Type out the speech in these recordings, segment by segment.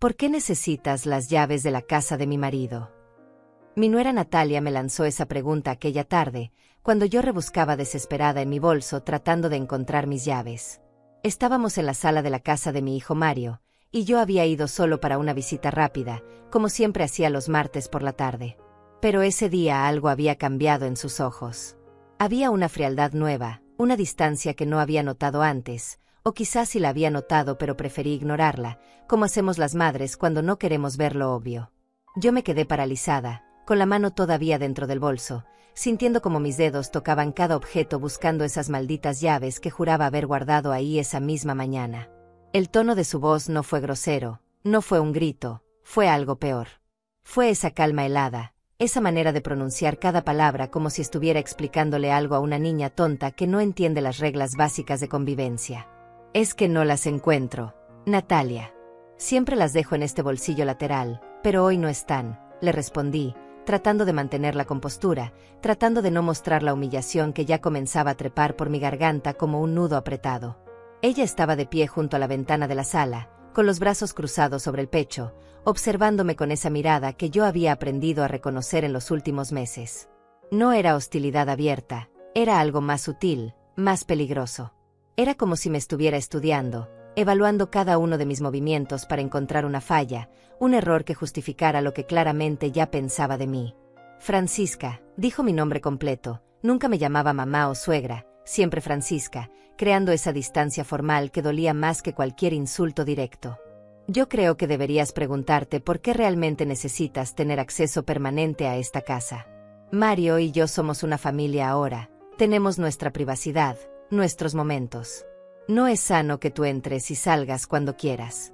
¿Por qué necesitas las llaves de la casa de mi marido? Mi nuera Natalia me lanzó esa pregunta aquella tarde, cuando yo rebuscaba desesperada en mi bolso tratando de encontrar mis llaves. Estábamos en la sala de la casa de mi hijo Mario, y yo había ido solo para una visita rápida, como siempre hacía los martes por la tarde. Pero ese día algo había cambiado en sus ojos. Había una frialdad nueva, una distancia que no había notado antes, o quizás sí la había notado pero preferí ignorarla, como hacemos las madres cuando no queremos ver lo obvio. Yo me quedé paralizada, con la mano todavía dentro del bolso, sintiendo como mis dedos tocaban cada objeto buscando esas malditas llaves que juraba haber guardado ahí esa misma mañana. El tono de su voz no fue grosero, no fue un grito, fue algo peor. Fue esa calma helada, esa manera de pronunciar cada palabra como si estuviera explicándole algo a una niña tonta que no entiende las reglas básicas de convivencia. Es que no las encuentro, Natalia. Siempre las dejo en este bolsillo lateral, pero hoy no están, le respondí, tratando de mantener la compostura, tratando de no mostrar la humillación que ya comenzaba a trepar por mi garganta como un nudo apretado. Ella estaba de pie junto a la ventana de la sala, con los brazos cruzados sobre el pecho, observándome con esa mirada que yo había aprendido a reconocer en los últimos meses. No era hostilidad abierta, era algo más sutil, más peligroso. Era como si me estuviera estudiando, evaluando cada uno de mis movimientos para encontrar una falla, un error que justificara lo que claramente ya pensaba de mí. Francisca, dijo mi nombre completo, nunca me llamaba mamá o suegra, siempre Francisca, creando esa distancia formal que dolía más que cualquier insulto directo. Yo creo que deberías preguntarte por qué realmente necesitas tener acceso permanente a esta casa. Mario y yo somos una familia ahora, tenemos nuestra privacidad, nuestros momentos. No es sano que tú entres y salgas cuando quieras.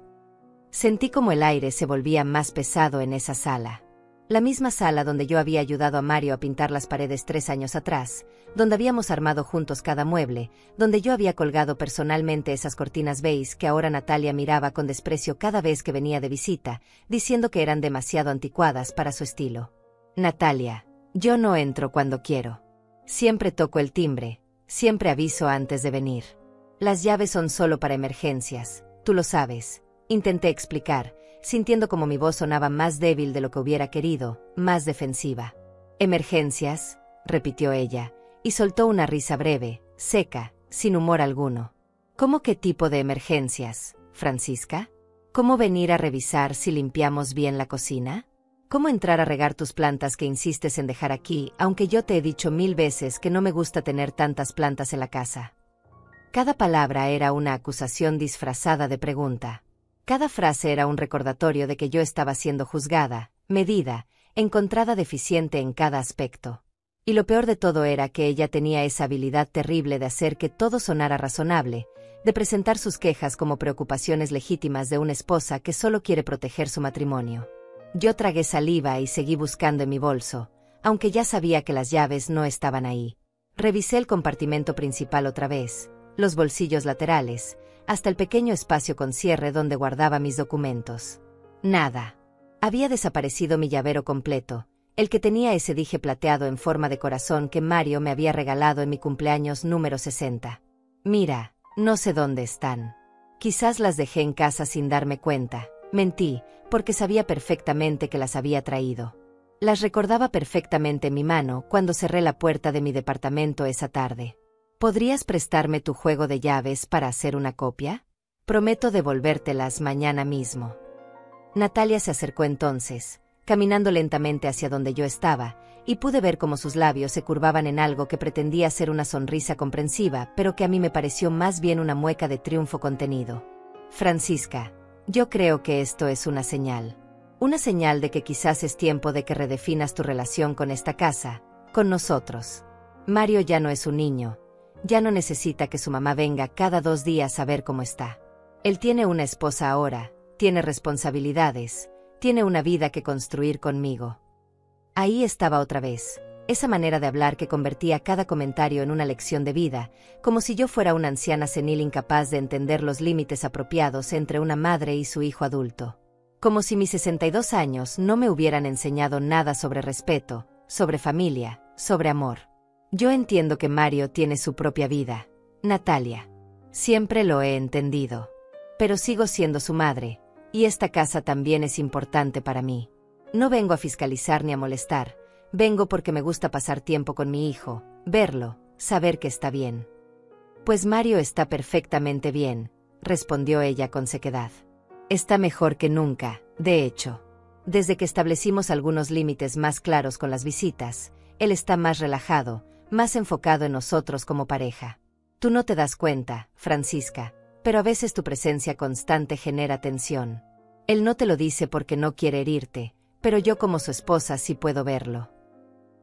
Sentí como el aire se volvía más pesado en esa sala. La misma sala donde yo había ayudado a Mario a pintar las paredes 3 años atrás, donde habíamos armado juntos cada mueble, donde yo había colgado personalmente esas cortinas beige que ahora Natalia miraba con desprecio cada vez que venía de visita, diciendo que eran demasiado anticuadas para su estilo. Natalia, yo no entro cuando quiero. Siempre toco el timbre, siempre aviso antes de venir. Las llaves son solo para emergencias, tú lo sabes, intenté explicar, sintiendo como mi voz sonaba más débil de lo que hubiera querido, más defensiva. «¿Emergencias?», repitió ella, y soltó una risa breve, seca, sin humor alguno. «¿Cómo qué tipo de emergencias, Francisca? ¿Cómo venir a revisar si limpiamos bien la cocina? ¿Cómo entrar a regar tus plantas que insistes en dejar aquí, aunque yo te he dicho 1000 veces que no me gusta tener tantas plantas en la casa?» Cada palabra era una acusación disfrazada de pregunta. Cada frase era un recordatorio de que yo estaba siendo juzgada, medida, encontrada deficiente en cada aspecto. Y lo peor de todo era que ella tenía esa habilidad terrible de hacer que todo sonara razonable, de presentar sus quejas como preocupaciones legítimas de una esposa que solo quiere proteger su matrimonio. Yo tragué saliva y seguí buscando en mi bolso, aunque ya sabía que las llaves no estaban ahí. Revisé el compartimento principal otra vez, los bolsillos laterales, hasta el pequeño espacio con cierre donde guardaba mis documentos. Nada. Había desaparecido mi llavero completo, el que tenía ese dije plateado en forma de corazón que Mario me había regalado en mi cumpleaños número 60. Mira, no sé dónde están. Quizás las dejé en casa sin darme cuenta. Mentí, porque sabía perfectamente que las había traído. Las recordaba perfectamente en mi mano cuando cerré la puerta de mi departamento esa tarde. ¿Podrías prestarme tu juego de llaves para hacer una copia? Prometo devolvértelas mañana mismo. Natalia se acercó entonces, caminando lentamente hacia donde yo estaba, y pude ver cómo sus labios se curvaban en algo que pretendía ser una sonrisa comprensiva, pero que a mí me pareció más bien una mueca de triunfo contenido. Francisca, yo creo que esto es una señal. Una señal de que quizás es tiempo de que redefinas tu relación con esta casa, con nosotros. Mario ya no es un niño. Ya no necesita que su mamá venga cada 2 días a ver cómo está. Él tiene una esposa ahora, tiene responsabilidades, tiene una vida que construir conmigo. Ahí estaba otra vez, esa manera de hablar que convertía cada comentario en una lección de vida, como si yo fuera una anciana senil incapaz de entender los límites apropiados entre una madre y su hijo adulto. Como si mis 62 años no me hubieran enseñado nada sobre respeto, sobre familia, sobre amor. Yo entiendo que Mario tiene su propia vida, Natalia. Siempre lo he entendido. Pero sigo siendo su madre, Y esta casa también es importante para mí. No vengo a fiscalizar ni a molestar, vengo porque me gusta pasar tiempo con mi hijo, verlo, saber que está bien. Pues Mario está perfectamente bien, respondió ella con sequedad. Está mejor que nunca, de hecho. Desde que establecimos algunos límites más claros con las visitas, él está más relajado, más enfocado en nosotros como pareja. Tú no te das cuenta, Francisca, pero a veces tu presencia constante genera tensión. Él no te lo dice porque no quiere herirte, pero yo como su esposa sí puedo verlo.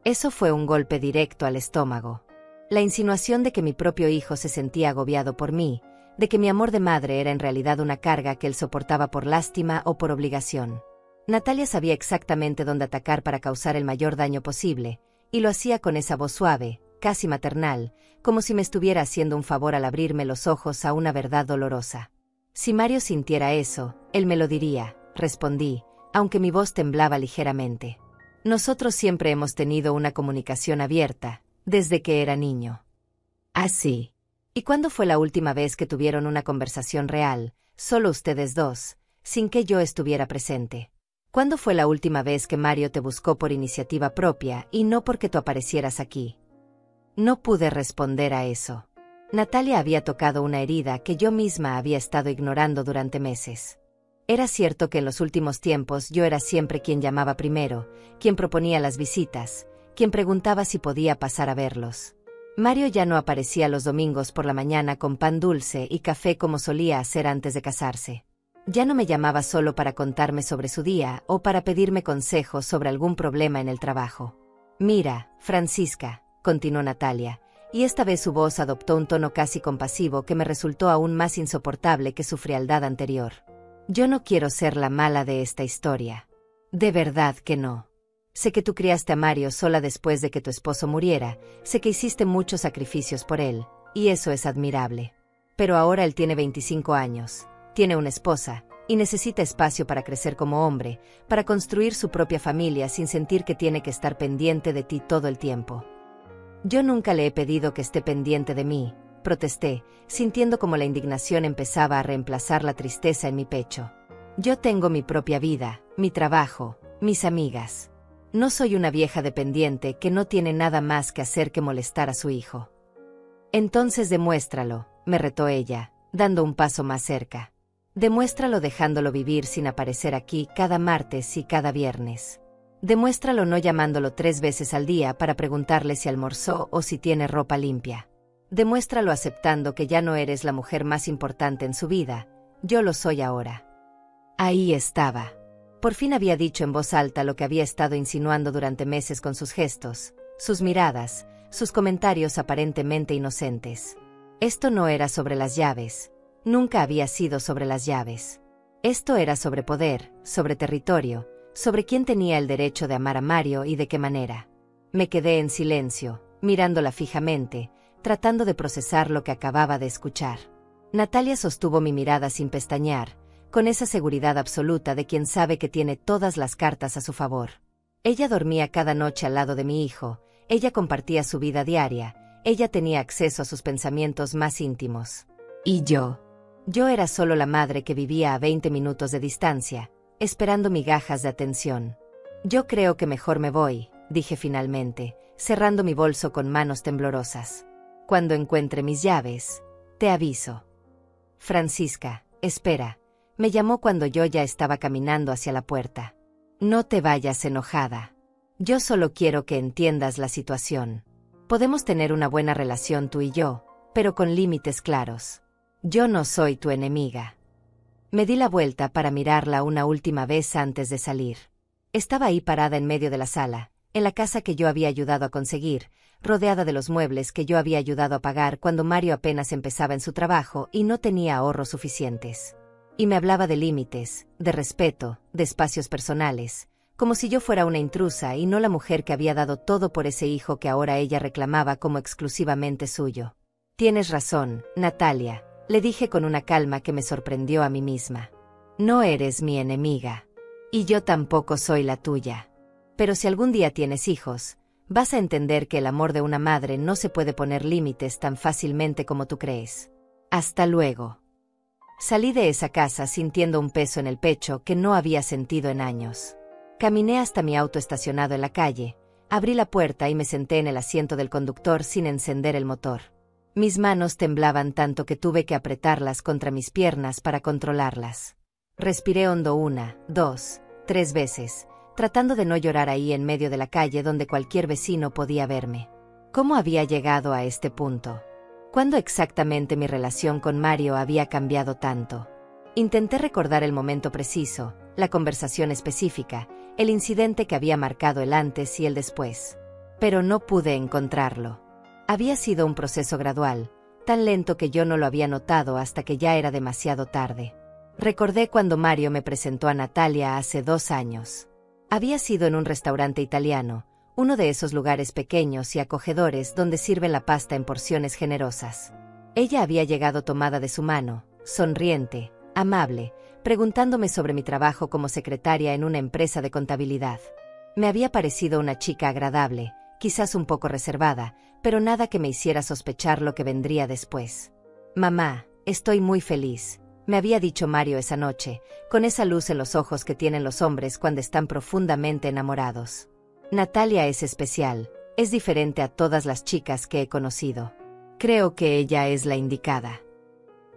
Eso fue un golpe directo al estómago. La insinuación de que mi propio hijo se sentía agobiado por mí, de que mi amor de madre era en realidad una carga que él soportaba por lástima o por obligación. Natalia sabía exactamente dónde atacar para causar el mayor daño posible, y lo hacía con esa voz suave, casi maternal, como si me estuviera haciendo un favor al abrirme los ojos a una verdad dolorosa. Si Mario sintiera eso, él me lo diría, respondí, aunque mi voz temblaba ligeramente. Nosotros siempre hemos tenido una comunicación abierta, desde que era niño. ¿Ah, sí? ¿Y cuándo fue la última vez que tuvieron una conversación real, solo ustedes dos, sin que yo estuviera presente? ¿Cuándo fue la última vez que Mario te buscó por iniciativa propia y no porque tú aparecieras aquí? No pude responder a eso. Natalia había tocado una herida que yo misma había estado ignorando durante meses. Era cierto que en los últimos tiempos yo era siempre quien llamaba primero, quien proponía las visitas, quien preguntaba si podía pasar a verlos. Mario ya no aparecía los domingos por la mañana con pan dulce y café como solía hacer antes de casarse. Ya no me llamaba solo para contarme sobre su día o para pedirme consejos sobre algún problema en el trabajo. Mira, Francisca, continuó Natalia, y esta vez su voz adoptó un tono casi compasivo que me resultó aún más insoportable que su frialdad anterior. Yo no quiero ser la mala de esta historia. De verdad que no. Sé que tú criaste a Mario sola después de que tu esposo muriera, sé que hiciste muchos sacrificios por él, y eso es admirable. Pero ahora él tiene 25 años, tiene una esposa, y necesita espacio para crecer como hombre, para construir su propia familia sin sentir que tiene que estar pendiente de ti todo el tiempo. Yo nunca le he pedido que esté pendiente de mí, protesté, sintiendo como la indignación empezaba a reemplazar la tristeza en mi pecho. Yo tengo mi propia vida, mi trabajo, mis amigas. No soy una vieja dependiente que no tiene nada más que hacer que molestar a su hijo. Entonces demuéstralo, me retó ella, dando un paso más cerca. Demuéstralo dejándolo vivir sin aparecer aquí cada martes y cada viernes. Demuéstralo no llamándolo 3 veces al día para preguntarle si almorzó o si tiene ropa limpia. Demuéstralo aceptando que ya no eres la mujer más importante en su vida, yo lo soy ahora. Ahí estaba. Por fin había dicho en voz alta lo que había estado insinuando durante meses con sus gestos, sus miradas, sus comentarios aparentemente inocentes. Esto no era sobre las llaves, nunca había sido sobre las llaves. Esto era sobre poder, sobre territorio, sobre quién tenía el derecho de amar a Mario y de qué manera. Me quedé en silencio, mirándola fijamente, tratando de procesar lo que acababa de escuchar. Natalia sostuvo mi mirada sin pestañear, con esa seguridad absoluta de quien sabe que tiene todas las cartas a su favor. Ella dormía cada noche al lado de mi hijo, ella compartía su vida diaria, ella tenía acceso a sus pensamientos más íntimos. ¿Y yo? Yo era solo la madre que vivía a 20 minutos de distancia, esperando migajas de atención. Yo creo que mejor me voy, dije finalmente, cerrando mi bolso con manos temblorosas. Cuando encuentre mis llaves, te aviso. Francisca, espera, me llamó cuando yo ya estaba caminando hacia la puerta. No te vayas enojada. Yo solo quiero que entiendas la situación. Podemos tener una buena relación tú y yo, pero con límites claros. Yo no soy tu enemiga. Me di la vuelta para mirarla una última vez antes de salir. Estaba ahí parada en medio de la sala, en la casa que yo había ayudado a conseguir, rodeada de los muebles que yo había ayudado a pagar cuando Mario apenas empezaba en su trabajo y no tenía ahorros suficientes. Y me hablaba de límites, de respeto, de espacios personales, como si yo fuera una intrusa y no la mujer que había dado todo por ese hijo que ahora ella reclamaba como exclusivamente suyo. Tienes razón, Natalia, le dije con una calma que me sorprendió a mí misma. No eres mi enemiga. Y yo tampoco soy la tuya. Pero si algún día tienes hijos, vas a entender que el amor de una madre no se puede poner límites tan fácilmente como tú crees. Hasta luego. Salí de esa casa sintiendo un peso en el pecho que no había sentido en años. Caminé hasta mi auto estacionado en la calle, abrí la puerta y me senté en el asiento del conductor sin encender el motor. Mis manos temblaban tanto que tuve que apretarlas contra mis piernas para controlarlas. Respiré hondo 1, 2, 3 veces, tratando de no llorar ahí en medio de la calle donde cualquier vecino podía verme. ¿Cómo había llegado a este punto? ¿Cuándo exactamente mi relación con Mario había cambiado tanto? Intenté recordar el momento preciso, la conversación específica, el incidente que había marcado el antes y el después. Pero no pude encontrarlo. Había sido un proceso gradual, tan lento que yo no lo había notado hasta que ya era demasiado tarde. Recordé cuando Mario me presentó a Natalia hace 2 años. Había sido en un restaurante italiano, uno de esos lugares pequeños y acogedores donde sirven la pasta en porciones generosas. Ella había llegado tomada de su mano, sonriente, amable, preguntándome sobre mi trabajo como secretaria en una empresa de contabilidad. Me había parecido una chica agradable, quizás un poco reservada, pero nada que me hiciera sospechar lo que vendría después. «Mamá, estoy muy feliz», me había dicho Mario esa noche, con esa luz en los ojos que tienen los hombres cuando están profundamente enamorados. Natalia es especial, es diferente a todas las chicas que he conocido. Creo que ella es la indicada.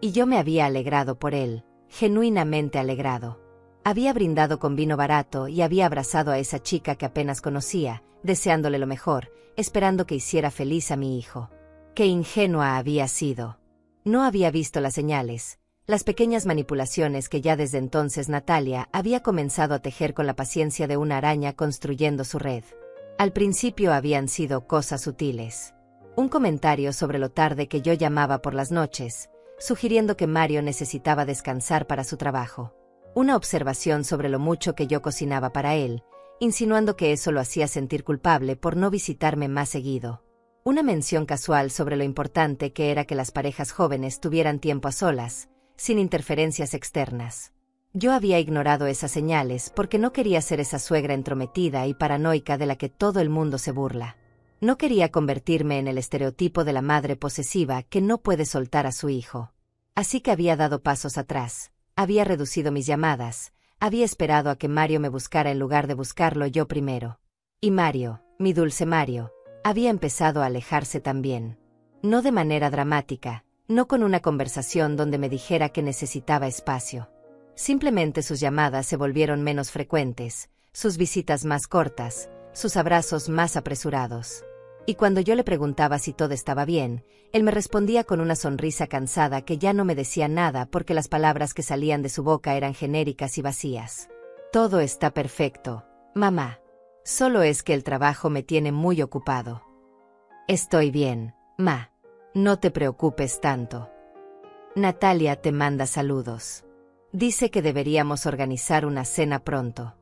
Y yo me había alegrado por él, genuinamente alegrado. Había brindado con vino barato y había abrazado a esa chica que apenas conocía, deseándole lo mejor, esperando que hiciera feliz a mi hijo. Qué ingenua había sido. No había visto las señales, las pequeñas manipulaciones que ya desde entonces Natalia había comenzado a tejer con la paciencia de una araña construyendo su red. Al principio habían sido cosas sutiles. Un comentario sobre lo tarde que yo llamaba por las noches, sugiriendo que Mario necesitaba descansar para su trabajo. Una observación sobre lo mucho que yo cocinaba para él, insinuando que eso lo hacía sentir culpable por no visitarme más seguido. Una mención casual sobre lo importante que era que las parejas jóvenes tuvieran tiempo a solas, sin interferencias externas. Yo había ignorado esas señales porque no quería ser esa suegra entrometida y paranoica de la que todo el mundo se burla. No quería convertirme en el estereotipo de la madre posesiva que no puede soltar a su hijo. Así que había dado pasos atrás, había reducido mis llamadas, había esperado a que Mario me buscara en lugar de buscarlo yo primero. Y Mario, mi dulce Mario, había empezado a alejarse también. No de manera dramática, no con una conversación donde me dijera que necesitaba espacio. Simplemente sus llamadas se volvieron menos frecuentes, sus visitas más cortas, sus abrazos más apresurados. Y cuando yo le preguntaba si todo estaba bien, él me respondía con una sonrisa cansada que ya no me decía nada porque las palabras que salían de su boca eran genéricas y vacías. Todo está perfecto, mamá. Solo es que el trabajo me tiene muy ocupado. Estoy bien, ma. No te preocupes tanto. Natalia te manda saludos. Dice que deberíamos organizar una cena pronto.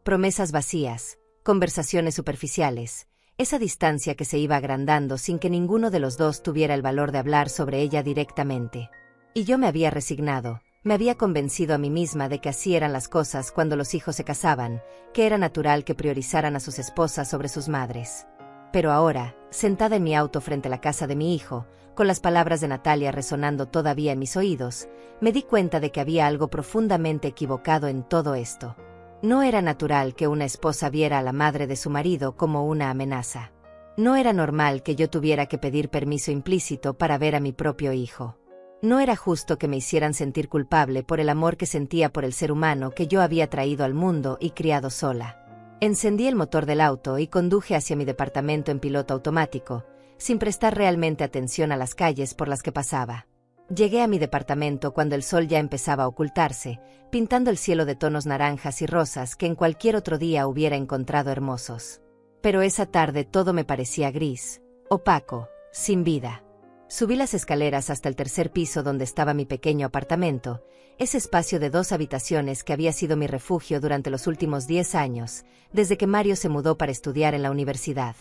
Promesas vacías, conversaciones superficiales, esa distancia que se iba agrandando sin que ninguno de los dos tuviera el valor de hablar sobre ella directamente. Y yo me había resignado, me había convencido a mí misma de que así eran las cosas cuando los hijos se casaban, que era natural que priorizaran a sus esposas sobre sus madres. Pero ahora, sentada en mi auto frente a la casa de mi hijo, con las palabras de Natalia resonando todavía en mis oídos, me di cuenta de que había algo profundamente equivocado en todo esto. No era natural que una esposa viera a la madre de su marido como una amenaza. No era normal que yo tuviera que pedir permiso implícito para ver a mi propio hijo. No era justo que me hicieran sentir culpable por el amor que sentía por el ser humano que yo había traído al mundo y criado sola. Encendí el motor del auto y conduje hacia mi departamento en piloto automático, sin prestar realmente atención a las calles por las que pasaba. Llegué a mi departamento cuando el sol ya empezaba a ocultarse, pintando el cielo de tonos naranjas y rosas que en cualquier otro día hubiera encontrado hermosos. Pero esa tarde todo me parecía gris, opaco, sin vida. Subí las escaleras hasta el 3er piso donde estaba mi pequeño apartamento, ese espacio de 2 habitaciones que había sido mi refugio durante los últimos 10 años, desde que Mario se mudó para estudiar en la universidad.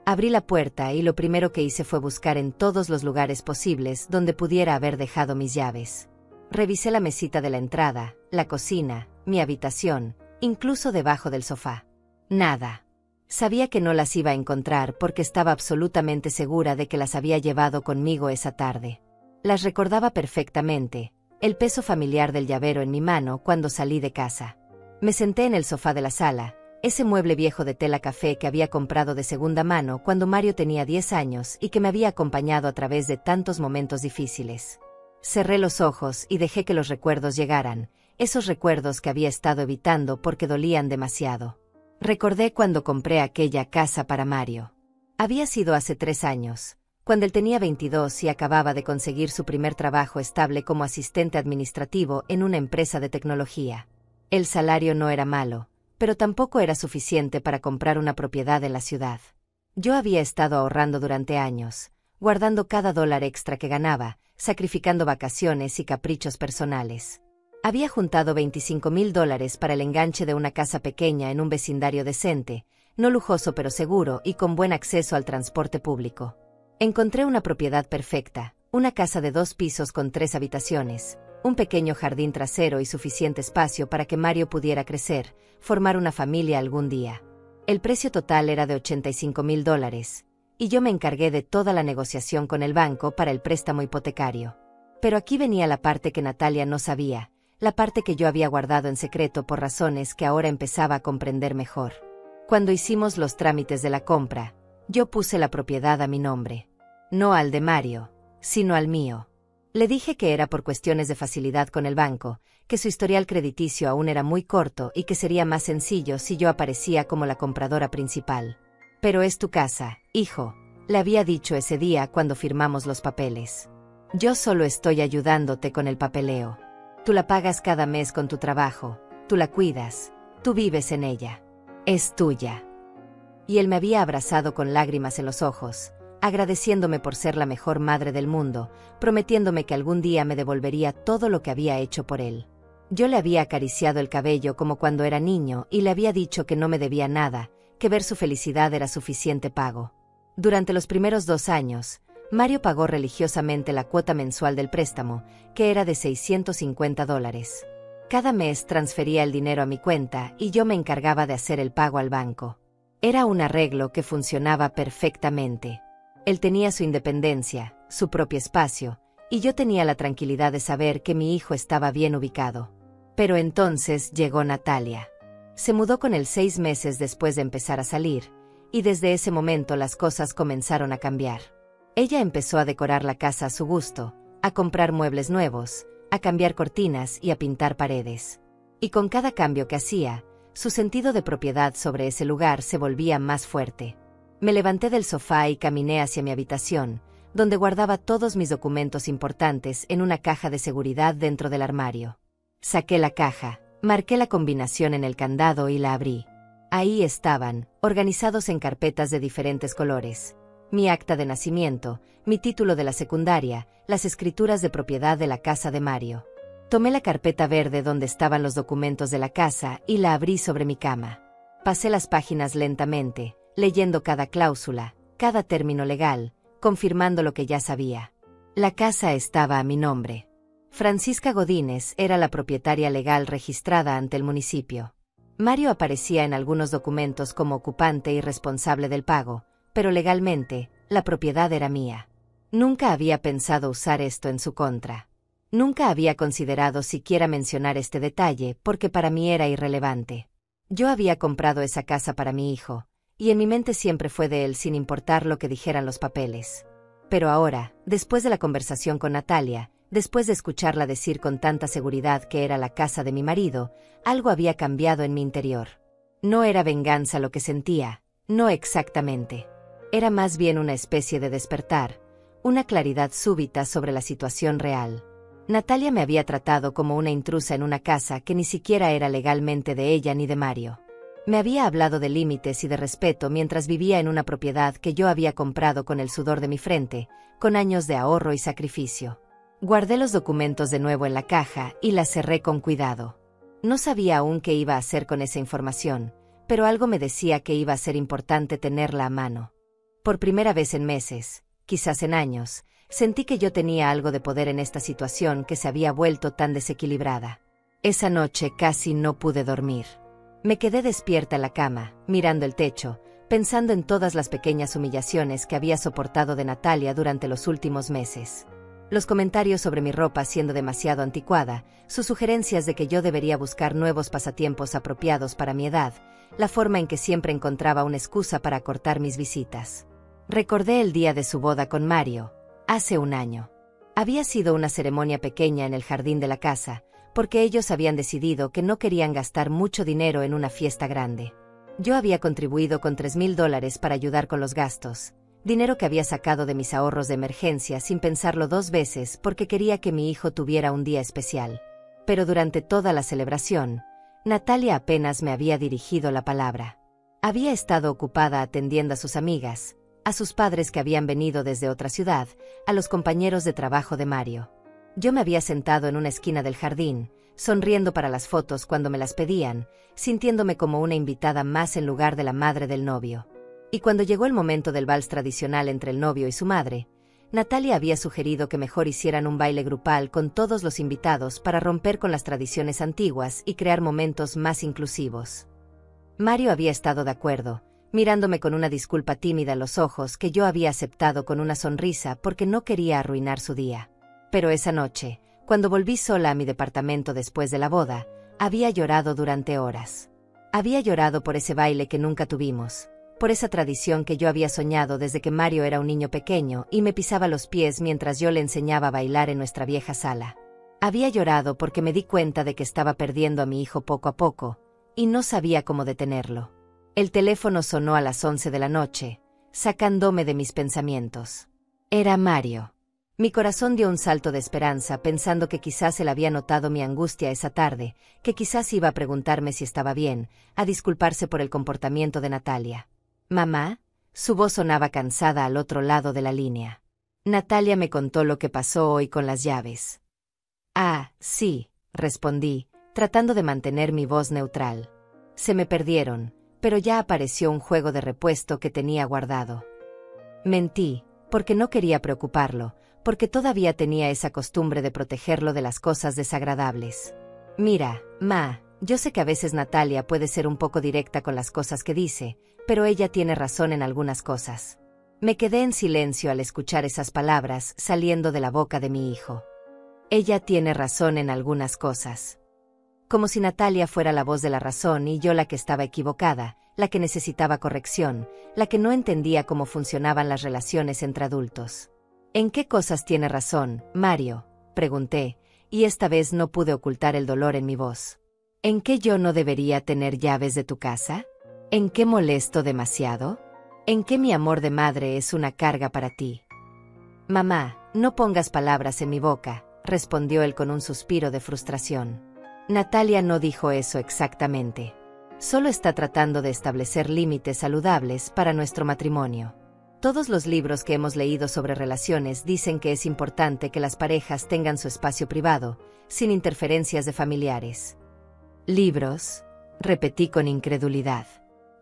Abrí la puerta y lo primero que hice fue buscar en todos los lugares posibles donde pudiera haber dejado mis llaves. Revisé la mesita de la entrada, la cocina, mi habitación, incluso debajo del sofá. Nada. Sabía que no las iba a encontrar porque estaba absolutamente segura de que las había llevado conmigo esa tarde. Las recordaba perfectamente, el peso familiar del llavero en mi mano cuando salí de casa. Me senté en el sofá de la sala, ese mueble viejo de tela café que había comprado de segunda mano cuando Mario tenía 10 años y que me había acompañado a través de tantos momentos difíciles. Cerré los ojos y dejé que los recuerdos llegaran, esos recuerdos que había estado evitando porque dolían demasiado. Recordé cuando compré aquella casa para Mario. Había sido hace 3 años, cuando él tenía 22 y acababa de conseguir su primer trabajo estable como asistente administrativo en una empresa de tecnología. El salario no era malo, pero tampoco era suficiente para comprar una propiedad en la ciudad. Yo había estado ahorrando durante años, guardando cada dólar extra que ganaba, sacrificando vacaciones y caprichos personales. Había juntado $25,000 para el enganche de una casa pequeña en un vecindario decente, no lujoso pero seguro y con buen acceso al transporte público. Encontré una propiedad perfecta, una casa de 2 pisos con 3 habitaciones, un pequeño jardín trasero y suficiente espacio para que Mario pudiera crecer, formar una familia algún día. El precio total era de $85,000, y yo me encargué de toda la negociación con el banco para el préstamo hipotecario. Pero aquí venía la parte que Natalia no sabía, la parte que yo había guardado en secreto por razones que ahora empezaba a comprender mejor. Cuando hicimos los trámites de la compra, yo puse la propiedad a mi nombre. No al de Mario, sino al mío. Le dije que era por cuestiones de facilidad con el banco, que su historial crediticio aún era muy corto y que sería más sencillo si yo aparecía como la compradora principal. Pero es tu casa, hijo, le había dicho ese día cuando firmamos los papeles. Yo solo estoy ayudándote con el papeleo. Tú la pagas cada mes con tu trabajo, tú la cuidas, tú vives en ella. Es tuya. Y él me había abrazado con lágrimas en los ojos, agradeciéndome por ser la mejor madre del mundo, prometiéndome que algún día me devolvería todo lo que había hecho por él. Yo le había acariciado el cabello como cuando era niño y le había dicho que no me debía nada, que ver su felicidad era suficiente pago. Durante los primeros 2 años, Mario pagó religiosamente la cuota mensual del préstamo, que era de $650. Cada mes transfería el dinero a mi cuenta y yo me encargaba de hacer el pago al banco. Era un arreglo que funcionaba perfectamente. Él tenía su independencia, su propio espacio, y yo tenía la tranquilidad de saber que mi hijo estaba bien ubicado. Pero entonces llegó Natalia. Se mudó con él 6 meses después de empezar a salir, y desde ese momento las cosas comenzaron a cambiar. Ella empezó a decorar la casa a su gusto, a comprar muebles nuevos, a cambiar cortinas y a pintar paredes. Y con cada cambio que hacía, su sentido de propiedad sobre ese lugar se volvía más fuerte. Me levanté del sofá y caminé hacia mi habitación, donde guardaba todos mis documentos importantes en una caja de seguridad dentro del armario. Saqué la caja, marqué la combinación en el candado y la abrí. Ahí estaban, organizados en carpetas de diferentes colores. Mi acta de nacimiento, mi título de la secundaria, las escrituras de propiedad de la casa de Mario. Tomé la carpeta verde donde estaban los documentos de la casa y la abrí sobre mi cama. Pasé las páginas lentamente, leyendo cada cláusula, cada término legal, confirmando lo que ya sabía. La casa estaba a mi nombre. Francisca Godínez era la propietaria legal registrada ante el municipio. Mario aparecía en algunos documentos como ocupante y responsable del pago, pero legalmente, la propiedad era mía. Nunca había pensado usar esto en su contra. Nunca había considerado siquiera mencionar este detalle porque para mí era irrelevante. Yo había comprado esa casa para mi hijo, y en mi mente siempre fue de él sin importar lo que dijeran los papeles. Pero ahora, después de la conversación con Natalia, después de escucharla decir con tanta seguridad que era la casa de mi marido, algo había cambiado en mi interior. No era venganza lo que sentía, no exactamente. Era más bien una especie de despertar, una claridad súbita sobre la situación real. Natalia me había tratado como una intrusa en una casa que ni siquiera era legalmente de ella ni de Mario. Me había hablado de límites y de respeto mientras vivía en una propiedad que yo había comprado con el sudor de mi frente, con años de ahorro y sacrificio. Guardé los documentos de nuevo en la caja y la cerré con cuidado. No sabía aún qué iba a hacer con esa información, pero algo me decía que iba a ser importante tenerla a mano. Por primera vez en meses, quizás en años, sentí que yo tenía algo de poder en esta situación que se había vuelto tan desequilibrada. Esa noche casi no pude dormir. Me quedé despierta en la cama, mirando el techo, pensando en todas las pequeñas humillaciones que había soportado de Natalia durante los últimos meses. Los comentarios sobre mi ropa siendo demasiado anticuada, sus sugerencias de que yo debería buscar nuevos pasatiempos apropiados para mi edad, la forma en que siempre encontraba una excusa para acortar mis visitas. Recordé el día de su boda con Mario, hace un año. Había sido una ceremonia pequeña en el jardín de la casa, porque ellos habían decidido que no querían gastar mucho dinero en una fiesta grande. Yo había contribuido con $3,000 para ayudar con los gastos, dinero que había sacado de mis ahorros de emergencia sin pensarlo dos veces porque quería que mi hijo tuviera un día especial. Pero durante toda la celebración, Natalia apenas me había dirigido la palabra. Había estado ocupada atendiendo a sus amigas, a sus padres que habían venido desde otra ciudad, a los compañeros de trabajo de Mario. Yo me había sentado en una esquina del jardín, sonriendo para las fotos cuando me las pedían, sintiéndome como una invitada más en lugar de la madre del novio. Y cuando llegó el momento del vals tradicional entre el novio y su madre, Natalia había sugerido que mejor hicieran un baile grupal con todos los invitados para romper con las tradiciones antiguas y crear momentos más inclusivos. Mario había estado de acuerdo, mirándome con una disculpa tímida en los ojos que yo había aceptado con una sonrisa porque no quería arruinar su día. Pero esa noche, cuando volví sola a mi departamento después de la boda, había llorado durante horas. Había llorado por ese baile que nunca tuvimos, por esa tradición que yo había soñado desde que Mario era un niño pequeño y me pisaba los pies mientras yo le enseñaba a bailar en nuestra vieja sala. Había llorado porque me di cuenta de que estaba perdiendo a mi hijo poco a poco, y no sabía cómo detenerlo. El teléfono sonó a las 11 de la noche, sacándome de mis pensamientos. Era Mario. Mi corazón dio un salto de esperanza pensando que quizás él había notado mi angustia esa tarde, que quizás iba a preguntarme si estaba bien, a disculparse por el comportamiento de Natalia. «Mamá», su voz sonaba cansada al otro lado de la línea. Natalia me contó lo que pasó hoy con las llaves. «Ah, sí», respondí, tratando de mantener mi voz neutral. Se me perdieron, pero ya apareció un juego de repuesto que tenía guardado. Mentí, porque no quería preocuparlo, porque todavía tenía esa costumbre de protegerlo de las cosas desagradables. «Mira, Ma, yo sé que a veces Natalia puede ser un poco directa con las cosas que dice, pero ella tiene razón en algunas cosas». Me quedé en silencio al escuchar esas palabras saliendo de la boca de mi hijo. Ella tiene razón en algunas cosas. Como si Natalia fuera la voz de la razón y yo la que estaba equivocada, la que necesitaba corrección, la que no entendía cómo funcionaban las relaciones entre adultos. «¿En qué cosas tiene razón, Mario?», pregunté, y esta vez no pude ocultar el dolor en mi voz. «¿En qué yo no debería tener llaves de tu casa? ¿En qué molesto demasiado? ¿En qué mi amor de madre es una carga para ti?». «Mamá, no pongas palabras en mi boca», respondió él con un suspiro de frustración. «Natalia no dijo eso exactamente. Solo está tratando de establecer límites saludables para nuestro matrimonio. Todos los libros que hemos leído sobre relaciones dicen que es importante que las parejas tengan su espacio privado, sin interferencias de familiares». «¿Libros?», repetí con incredulidad.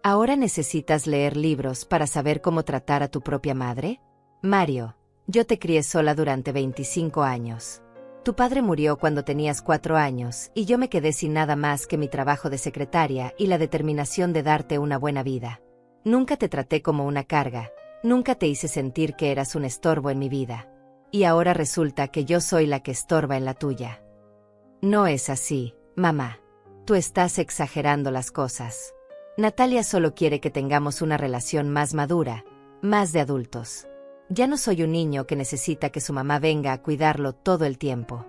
«¿Ahora necesitas leer libros para saber cómo tratar a tu propia madre? Mario, yo te crié sola durante 25 años. Tu padre murió cuando tenías 4 años y yo me quedé sin nada más que mi trabajo de secretaria y la determinación de darte una buena vida. Nunca te traté como una carga. Nunca te hice sentir que eras un estorbo en mi vida. Y ahora resulta que yo soy la que estorba en la tuya». «No es así, mamá. Tú estás exagerando las cosas. Natalia solo quiere que tengamos una relación más madura, más de adultos. Ya no soy un niño que necesita que su mamá venga a cuidarlo todo el tiempo».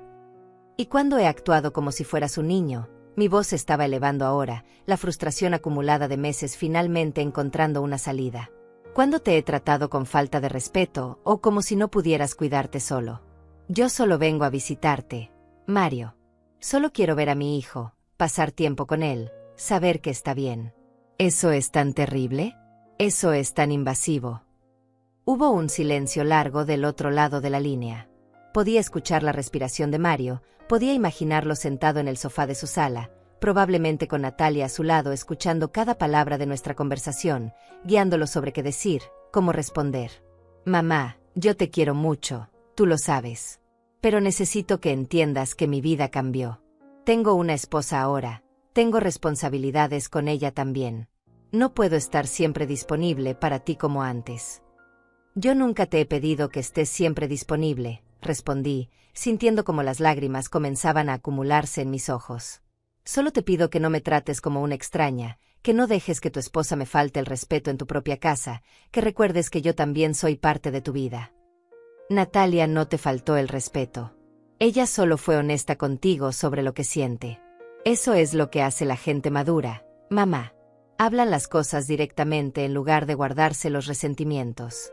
«¿Y cuándo he actuado como si fueras un niño?». Mi voz se estaba elevando ahora, la frustración acumulada de meses finalmente encontrando una salida. «¿Cuándo te he tratado con falta de respeto o como si no pudieras cuidarte solo? Yo solo vengo a visitarte, Mario. Solo quiero ver a mi hijo, pasar tiempo con él, saber que está bien». «¿Eso es tan terrible? ¿Eso es tan invasivo?». Hubo un silencio largo del otro lado de la línea. Podía escuchar la respiración de Mario, podía imaginarlo sentado en el sofá de su sala, probablemente con Natalia a su lado escuchando cada palabra de nuestra conversación, guiándolo sobre qué decir, cómo responder. «Mamá, yo te quiero mucho, tú lo sabes. Pero necesito que entiendas que mi vida cambió. Tengo una esposa ahora, tengo responsabilidades con ella también. No puedo estar siempre disponible para ti como antes». «Yo nunca te he pedido que estés siempre disponible», respondí, sintiendo como las lágrimas comenzaban a acumularse en mis ojos. Solo te pido que no me trates como una extraña, que no dejes que tu esposa me falte el respeto en tu propia casa, que recuerdes que yo también soy parte de tu vida. Natalia no te faltó el respeto. Ella solo fue honesta contigo sobre lo que siente. Eso es lo que hace la gente madura, mamá. Hablan las cosas directamente en lugar de guardarse los resentimientos.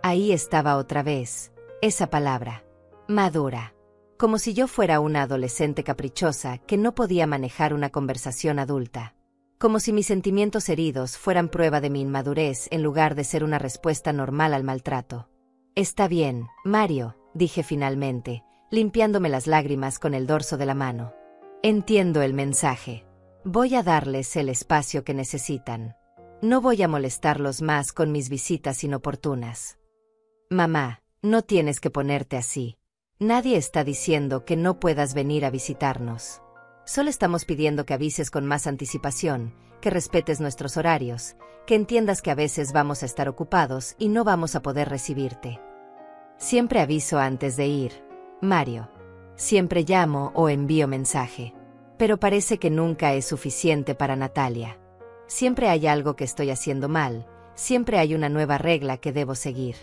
Ahí estaba otra vez, esa palabra, madura. Como si yo fuera una adolescente caprichosa que no podía manejar una conversación adulta. Como si mis sentimientos heridos fueran prueba de mi inmadurez en lugar de ser una respuesta normal al maltrato. Está bien, Mario, dije finalmente, limpiándome las lágrimas con el dorso de la mano. Entiendo el mensaje. Voy a darles el espacio que necesitan. No voy a molestarlos más con mis visitas inoportunas. Mamá, no tienes que ponerte así. Nadie está diciendo que no puedas venir a visitarnos. Solo estamos pidiendo que avises con más anticipación, que respetes nuestros horarios, que entiendas que a veces vamos a estar ocupados y no vamos a poder recibirte. Siempre aviso antes de ir, Mario. Siempre llamo o envío mensaje. Pero parece que nunca es suficiente para Natalia. Siempre hay algo que estoy haciendo mal, siempre hay una nueva regla que debo seguir.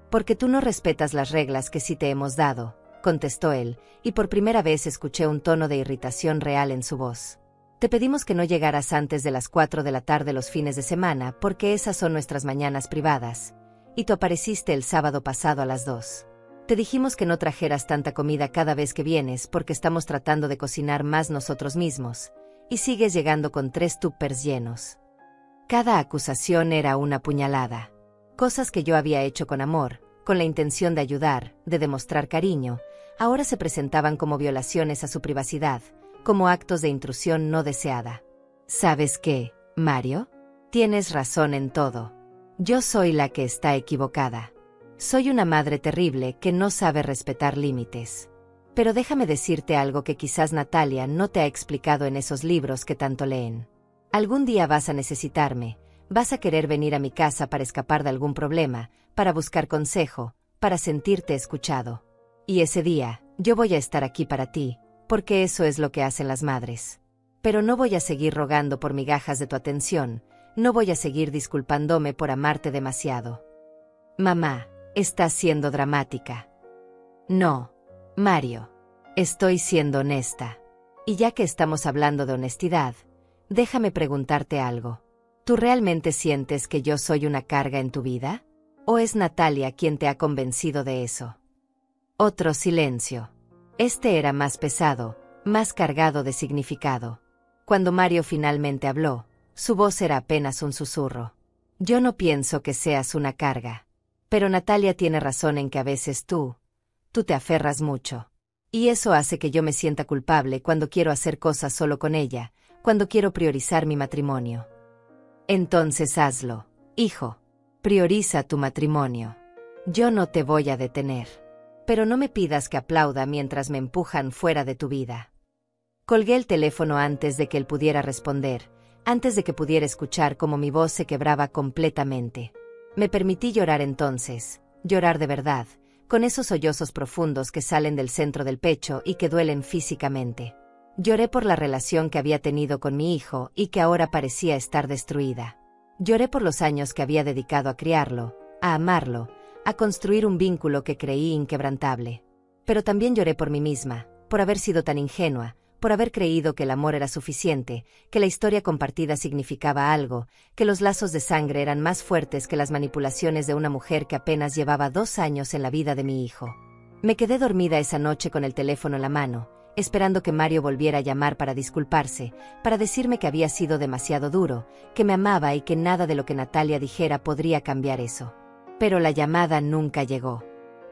Porque tú no respetas las reglas que sí te hemos dado, contestó él, y por primera vez escuché un tono de irritación real en su voz. Te pedimos que no llegaras antes de las 4 de la tarde los fines de semana porque esas son nuestras mañanas privadas, y tú apareciste el sábado pasado a las 2. Te dijimos que no trajeras tanta comida cada vez que vienes porque estamos tratando de cocinar más nosotros mismos, y sigues llegando con 3 tuppers llenos. Cada acusación era una puñalada. Cosas que yo había hecho con amor, con la intención de ayudar, de demostrar cariño, ahora se presentaban como violaciones a su privacidad, como actos de intrusión no deseada. ¿Sabes qué, Mario? Tienes razón en todo. Yo soy la que está equivocada. Soy una madre terrible que no sabe respetar límites. Pero déjame decirte algo que quizás Natalia no te ha explicado en esos libros que tanto leen. Algún día vas a necesitarme, vas a querer venir a mi casa para escapar de algún problema, para buscar consejo, para sentirte escuchado. Y ese día, yo voy a estar aquí para ti, porque eso es lo que hacen las madres. Pero no voy a seguir rogando por migajas de tu atención, no voy a seguir disculpándome por amarte demasiado. Mamá, estás siendo dramática. No, Mario. Estoy siendo honesta. Y ya que estamos hablando de honestidad, déjame preguntarte algo. ¿Tú realmente sientes que yo soy una carga en tu vida? ¿O es Natalia quien te ha convencido de eso? Otro silencio. Este era más pesado, más cargado de significado. Cuando Mario finalmente habló, su voz era apenas un susurro. Yo no pienso que seas una carga. Pero Natalia tiene razón en que a veces tú te aferras mucho. Y eso hace que yo me sienta culpable cuando quiero hacer cosas solo con ella, cuando quiero priorizar mi matrimonio. Entonces hazlo, hijo. Prioriza tu matrimonio. Yo no te voy a detener. Pero no me pidas que aplauda mientras me empujan fuera de tu vida. Colgué el teléfono antes de que él pudiera responder, antes de que pudiera escuchar cómo mi voz se quebraba completamente. Me permití llorar entonces, llorar de verdad, con esos sollozos profundos que salen del centro del pecho y que duelen físicamente. Lloré por la relación que había tenido con mi hijo y que ahora parecía estar destruida. Lloré por los años que había dedicado a criarlo, a amarlo, a construir un vínculo que creí inquebrantable. Pero también lloré por mí misma, por haber sido tan ingenua, por haber creído que el amor era suficiente, que la historia compartida significaba algo, que los lazos de sangre eran más fuertes que las manipulaciones de una mujer que apenas llevaba 2 años en la vida de mi hijo. Me quedé dormida esa noche con el teléfono en la mano, esperando que Mario volviera a llamar para disculparse, para decirme que había sido demasiado duro, que me amaba y que nada de lo que Natalia dijera podría cambiar eso. Pero la llamada nunca llegó.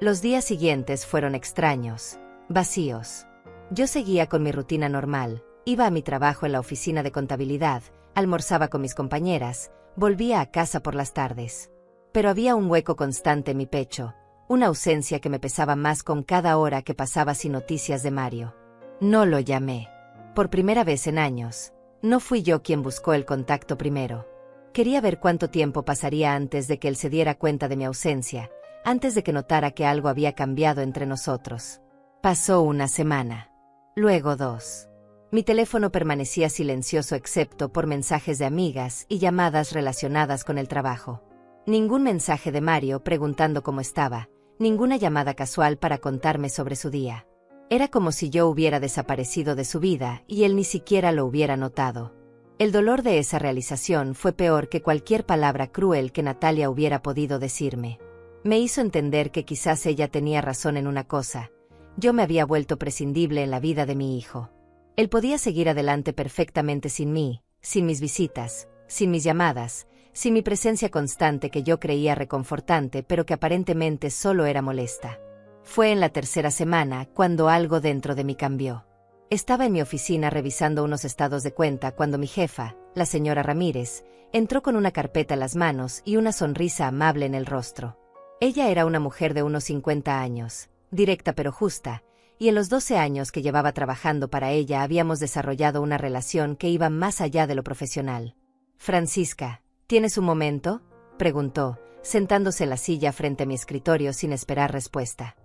Los días siguientes fueron extraños, vacíos. Yo seguía con mi rutina normal, iba a mi trabajo en la oficina de contabilidad, almorzaba con mis compañeras, volvía a casa por las tardes. Pero había un hueco constante en mi pecho, una ausencia que me pesaba más con cada hora que pasaba sin noticias de Mario. No lo llamé. Por primera vez en años, no fui yo quien buscó el contacto primero. Quería ver cuánto tiempo pasaría antes de que él se diera cuenta de mi ausencia, antes de que notara que algo había cambiado entre nosotros. Pasó una semana. Luego 2. Mi teléfono permanecía silencioso excepto por mensajes de amigas y llamadas relacionadas con el trabajo. Ningún mensaje de Mario preguntando cómo estaba, ninguna llamada casual para contarme sobre su día. Era como si yo hubiera desaparecido de su vida y él ni siquiera lo hubiera notado. El dolor de esa realización fue peor que cualquier palabra cruel que Natalia hubiera podido decirme. Me hizo entender que quizás ella tenía razón en una cosa: yo me había vuelto prescindible en la vida de mi hijo. Él podía seguir adelante perfectamente sin mí, sin mis visitas, sin mis llamadas, sin mi presencia constante que yo creía reconfortante pero que aparentemente solo era molesta. Fue en la tercera semana cuando algo dentro de mí cambió. Estaba en mi oficina revisando unos estados de cuenta cuando mi jefa, la señora Ramírez, entró con una carpeta en las manos y una sonrisa amable en el rostro. Ella era una mujer de unos 50 años, directa pero justa, y en los 12 años que llevaba trabajando para ella habíamos desarrollado una relación que iba más allá de lo profesional. «Francisca, ¿tienes un momento?», preguntó, sentándose en la silla frente a mi escritorio sin esperar respuesta.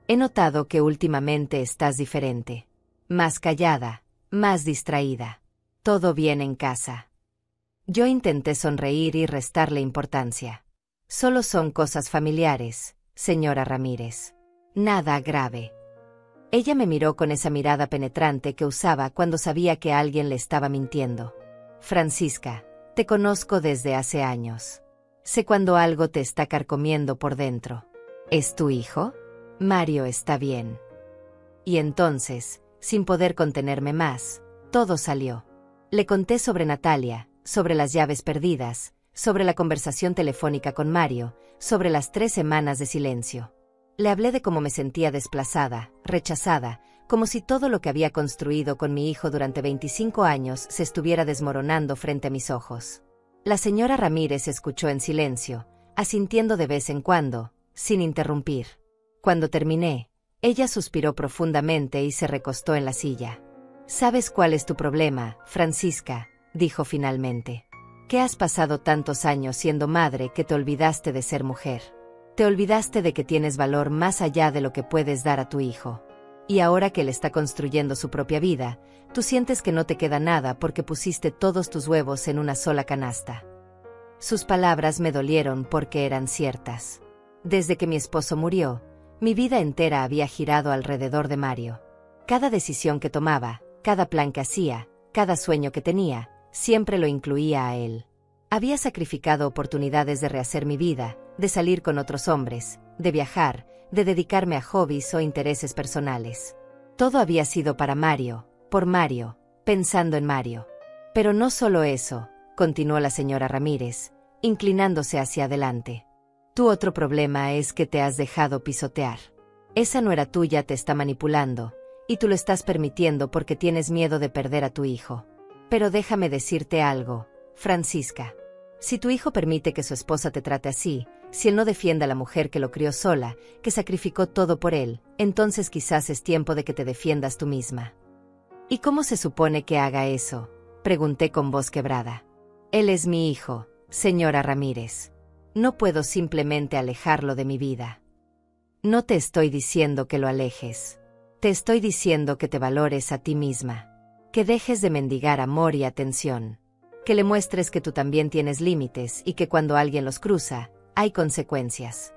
«He notado que últimamente estás diferente. Más callada, más distraída. ¿Todo bien en casa?». Yo intenté sonreír y restarle importancia. «Solo son cosas familiares, señora Ramírez. Nada grave». Ella me miró con esa mirada penetrante que usaba cuando sabía que alguien le estaba mintiendo. «Francisca, te conozco desde hace años. Sé cuando algo te está carcomiendo por dentro. ¿Es tu hijo? Mario está bien». Y entonces, sin poder contenerme más, todo salió. Le conté sobre Natalia, sobre las llaves perdidas, sobre la conversación telefónica con Mario, sobre las 3 semanas de silencio. Le hablé de cómo me sentía desplazada, rechazada, como si todo lo que había construido con mi hijo durante 25 años se estuviera desmoronando frente a mis ojos. La señora Ramírez escuchó en silencio, asintiendo de vez en cuando, sin interrumpir. Cuando terminé, ella suspiró profundamente y se recostó en la silla. «¿Sabes cuál es tu problema, Francisca?», dijo finalmente. «Que has pasado tantos años siendo madre que te olvidaste de ser mujer. Te olvidaste de que tienes valor más allá de lo que puedes dar a tu hijo. Y ahora que él está construyendo su propia vida, tú sientes que no te queda nada porque pusiste todos tus huevos en una sola canasta». Sus palabras me dolieron porque eran ciertas. Desde que mi esposo murió, mi vida entera había girado alrededor de Mario. Cada decisión que tomaba, cada plan que hacía, cada sueño que tenía, siempre lo incluía a él. Había sacrificado oportunidades de rehacer mi vida, de salir con otros hombres, de viajar, de dedicarme a hobbies o intereses personales. Todo había sido para Mario, por Mario, pensando en Mario. «Pero no solo eso», continuó la señora Ramírez, inclinándose hacia adelante. «Tu otro problema es que te has dejado pisotear. Esa nuera tuya te está manipulando, y tú lo estás permitiendo porque tienes miedo de perder a tu hijo. Pero déjame decirte algo, Francisca. Si tu hijo permite que su esposa te trate así, si él no defiende a la mujer que lo crió sola, que sacrificó todo por él, entonces quizás es tiempo de que te defiendas tú misma». «¿Y cómo se supone que haga eso?», pregunté con voz quebrada. «Él es mi hijo, señora Ramírez. No puedo simplemente alejarlo de mi vida». «No te estoy diciendo que lo alejes. Te estoy diciendo que te valores a ti misma. Que dejes de mendigar amor y atención. Que le muestres que tú también tienes límites y que cuando alguien los cruza, hay consecuencias».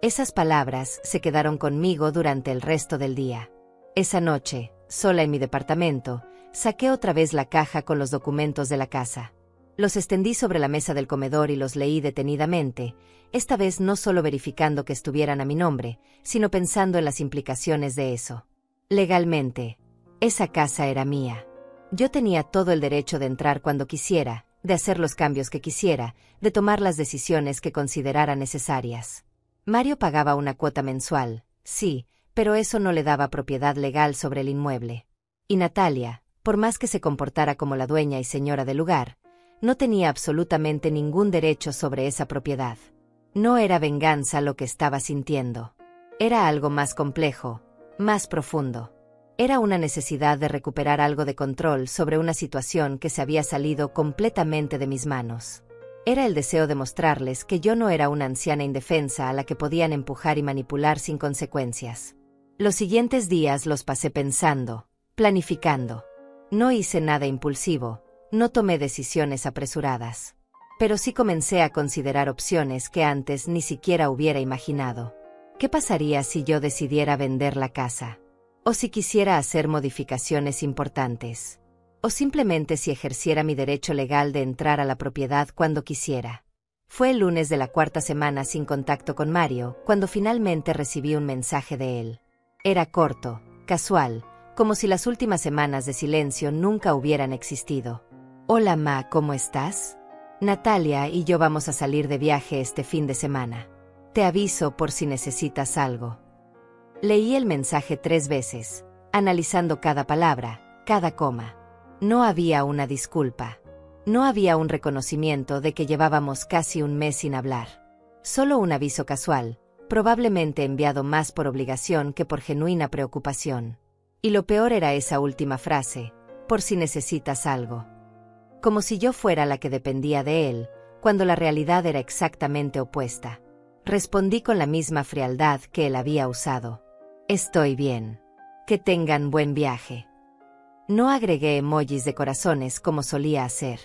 Esas palabras se quedaron conmigo durante el resto del día. Esa noche, sola en mi departamento, saqué otra vez la caja con los documentos de la casa. Los extendí sobre la mesa del comedor y los leí detenidamente, esta vez no solo verificando que estuvieran a mi nombre, sino pensando en las implicaciones de eso. Legalmente, esa casa era mía. Yo tenía todo el derecho de entrar cuando quisiera, de hacer los cambios que quisiera, de tomar las decisiones que considerara necesarias. Mario pagaba una cuota mensual, sí, pero eso no le daba propiedad legal sobre el inmueble. Y Natalia, por más que se comportara como la dueña y señora del lugar, no tenía absolutamente ningún derecho sobre esa propiedad. No era venganza lo que estaba sintiendo. Era algo más complejo, más profundo. Era una necesidad de recuperar algo de control sobre una situación que se había salido completamente de mis manos. Era el deseo de mostrarles que yo no era una anciana indefensa a la que podían empujar y manipular sin consecuencias. Los siguientes días los pasé pensando, planificando. No hice nada impulsivo, no tomé decisiones apresuradas. Pero sí comencé a considerar opciones que antes ni siquiera hubiera imaginado. ¿Qué pasaría si yo decidiera vender la casa? ¿O si quisiera hacer modificaciones importantes? ¿O simplemente si ejerciera mi derecho legal de entrar a la propiedad cuando quisiera? Fue el lunes de la cuarta semana sin contacto con Mario, cuando finalmente recibí un mensaje de él. Era corto, casual, como si las últimas semanas de silencio nunca hubieran existido. Hola Ma, ¿cómo estás? Natalia y yo vamos a salir de viaje este fin de semana. Te aviso por si necesitas algo. Leí el mensaje 3 veces, analizando cada palabra, cada coma. No había una disculpa. No había un reconocimiento de que llevábamos casi un mes sin hablar. Solo un aviso casual, probablemente enviado más por obligación que por genuina preocupación. Y lo peor era esa última frase, por si necesitas algo. Como si yo fuera la que dependía de él, cuando la realidad era exactamente opuesta. Respondí con la misma frialdad que él había usado. Estoy bien. Que tengan buen viaje. No agregué emojis de corazones como solía hacer.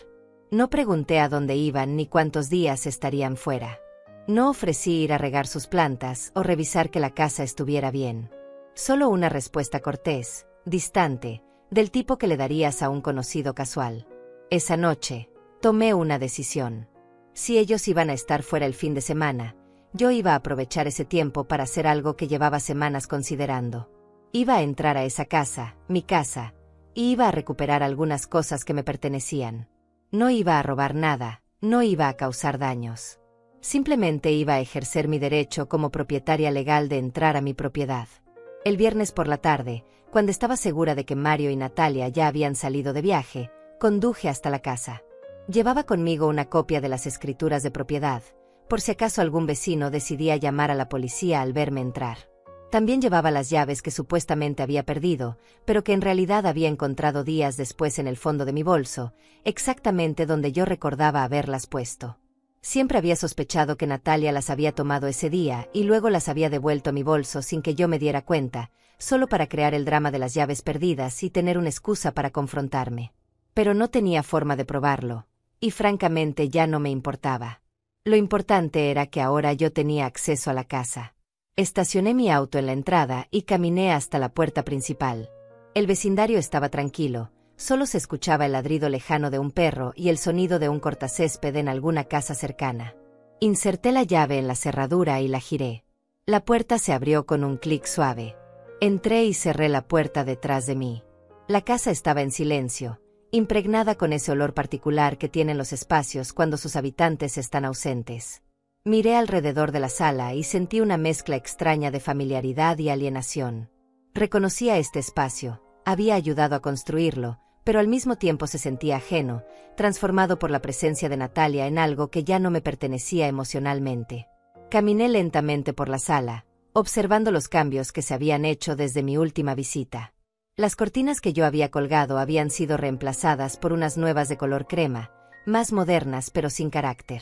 No pregunté a dónde iban ni cuántos días estarían fuera. No ofrecí ir a regar sus plantas o revisar que la casa estuviera bien. Solo una respuesta cortés, distante, del tipo que le darías a un conocido casual. Esa noche, tomé una decisión. Si ellos iban a estar fuera el fin de semana, yo iba a aprovechar ese tiempo para hacer algo que llevaba semanas considerando. Iba a entrar a esa casa, mi casa, y iba a recuperar algunas cosas que me pertenecían. No iba a robar nada, no iba a causar daños. Simplemente iba a ejercer mi derecho como propietaria legal de entrar a mi propiedad. El viernes por la tarde, cuando estaba segura de que Mario y Natalia ya habían salido de viaje, conduje hasta la casa. Llevaba conmigo una copia de las escrituras de propiedad, por si acaso algún vecino decidía llamar a la policía al verme entrar. También llevaba las llaves que supuestamente había perdido, pero que en realidad había encontrado días después en el fondo de mi bolso, exactamente donde yo recordaba haberlas puesto. Siempre había sospechado que Natalia las había tomado ese día y luego las había devuelto a mi bolso sin que yo me diera cuenta, solo para crear el drama de las llaves perdidas y tener una excusa para confrontarme. Pero no tenía forma de probarlo, y francamente ya no me importaba. Lo importante era que ahora yo tenía acceso a la casa. Estacioné mi auto en la entrada y caminé hasta la puerta principal. El vecindario estaba tranquilo, solo se escuchaba el ladrido lejano de un perro y el sonido de un cortacésped en alguna casa cercana. Inserté la llave en la cerradura y la giré. La puerta se abrió con un clic suave. Entré y cerré la puerta detrás de mí. La casa estaba en silencio, impregnada con ese olor particular que tienen los espacios cuando sus habitantes están ausentes. Miré alrededor de la sala y sentí una mezcla extraña de familiaridad y alienación. Reconocía este espacio, había ayudado a construirlo, pero al mismo tiempo se sentía ajeno, transformado por la presencia de Natalia en algo que ya no me pertenecía emocionalmente. Caminé lentamente por la sala, observando los cambios que se habían hecho desde mi última visita. Las cortinas que yo había colgado habían sido reemplazadas por unas nuevas de color crema, más modernas pero sin carácter.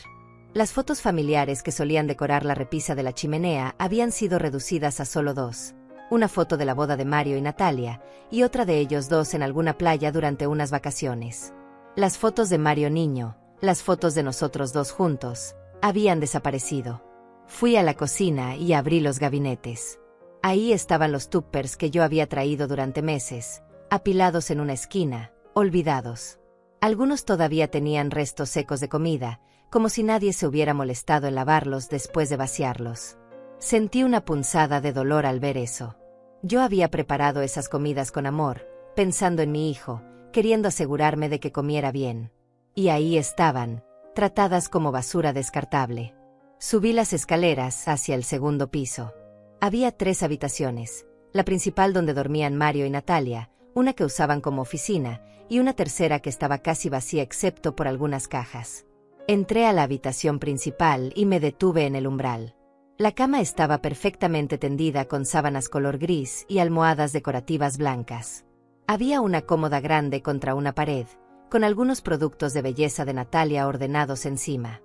Las fotos familiares que solían decorar la repisa de la chimenea habían sido reducidas a solo 2. Una foto de la boda de Mario y Natalia, y otra de ellos dos en alguna playa durante unas vacaciones. Las fotos de Mario niño, las fotos de nosotros dos juntos, habían desaparecido. Fui a la cocina y abrí los gabinetes. Ahí estaban los tuppers que yo había traído durante meses, apilados en una esquina, olvidados. Algunos todavía tenían restos secos de comida, como si nadie se hubiera molestado en lavarlos después de vaciarlos. Sentí una punzada de dolor al ver eso. Yo había preparado esas comidas con amor, pensando en mi hijo, queriendo asegurarme de que comiera bien. Y ahí estaban, tratadas como basura descartable. Subí las escaleras hacia el segundo piso. Había 3 habitaciones, la principal donde dormían Mario y Natalia, una que usaban como oficina, y una tercera que estaba casi vacía excepto por algunas cajas. Entré a la habitación principal y me detuve en el umbral. La cama estaba perfectamente tendida con sábanas color gris y almohadas decorativas blancas. Había una cómoda grande contra una pared, con algunos productos de belleza de Natalia ordenados encima.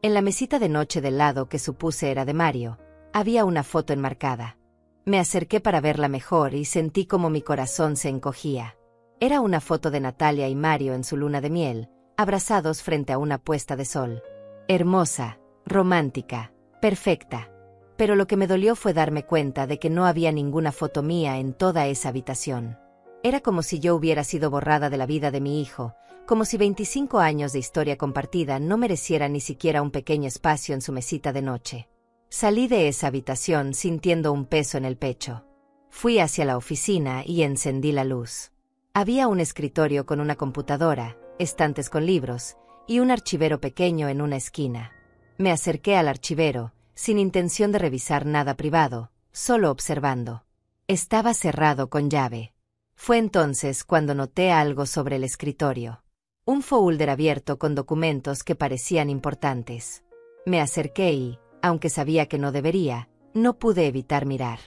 En la mesita de noche del lado que supuse era de Mario, había una foto enmarcada. Me acerqué para verla mejor y sentí como mi corazón se encogía. Era una foto de Natalia y Mario en su luna de miel, abrazados frente a una puesta de sol. Hermosa, romántica, perfecta. Pero lo que me dolió fue darme cuenta de que no había ninguna foto mía en toda esa habitación. Era como si yo hubiera sido borrada de la vida de mi hijo, como si 25 años de historia compartida no merecieran ni siquiera un pequeño espacio en su mesita de noche. Salí de esa habitación sintiendo un peso en el pecho. Fui hacia la oficina y encendí la luz. Había un escritorio con una computadora, estantes con libros, y un archivero pequeño en una esquina. Me acerqué al archivero, sin intención de revisar nada privado, solo observando. Estaba cerrado con llave. Fue entonces cuando noté algo sobre el escritorio. Un folder abierto con documentos que parecían importantes. Me acerqué y, aunque sabía que no debería, no pude evitar mirar.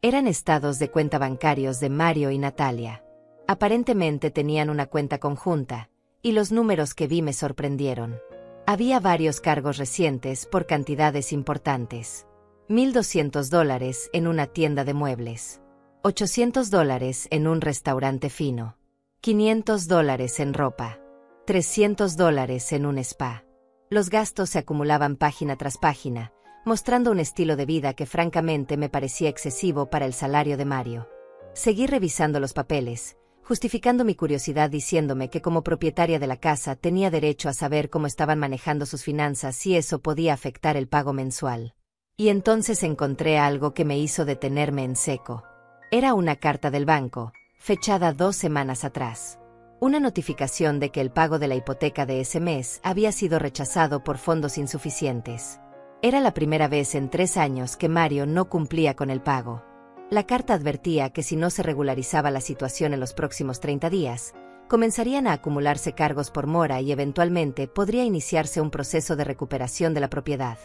Eran estados de cuenta bancarios de Mario y Natalia. Aparentemente tenían una cuenta conjunta, y los números que vi me sorprendieron. Había varios cargos recientes por cantidades importantes. $1,200 en una tienda de muebles. $800 en un restaurante fino. $500 en ropa. $300 en un spa. Los gastos se acumulaban página tras página, mostrando un estilo de vida que francamente me parecía excesivo para el salario de Mario. Seguí revisando los papeles, justificando mi curiosidad diciéndome que como propietaria de la casa tenía derecho a saber cómo estaban manejando sus finanzas si eso podía afectar el pago mensual. Y entonces encontré algo que me hizo detenerme en seco. Era una carta del banco, fechada 2 semanas atrás. Una notificación de que el pago de la hipoteca de ese mes había sido rechazado por fondos insuficientes. Era la primera vez en 3 años que Mario no cumplía con el pago. La carta advertía que si no se regularizaba la situación en los próximos 30 días, comenzarían a acumularse cargos por mora y eventualmente podría iniciarse un proceso de recuperación de la propiedad.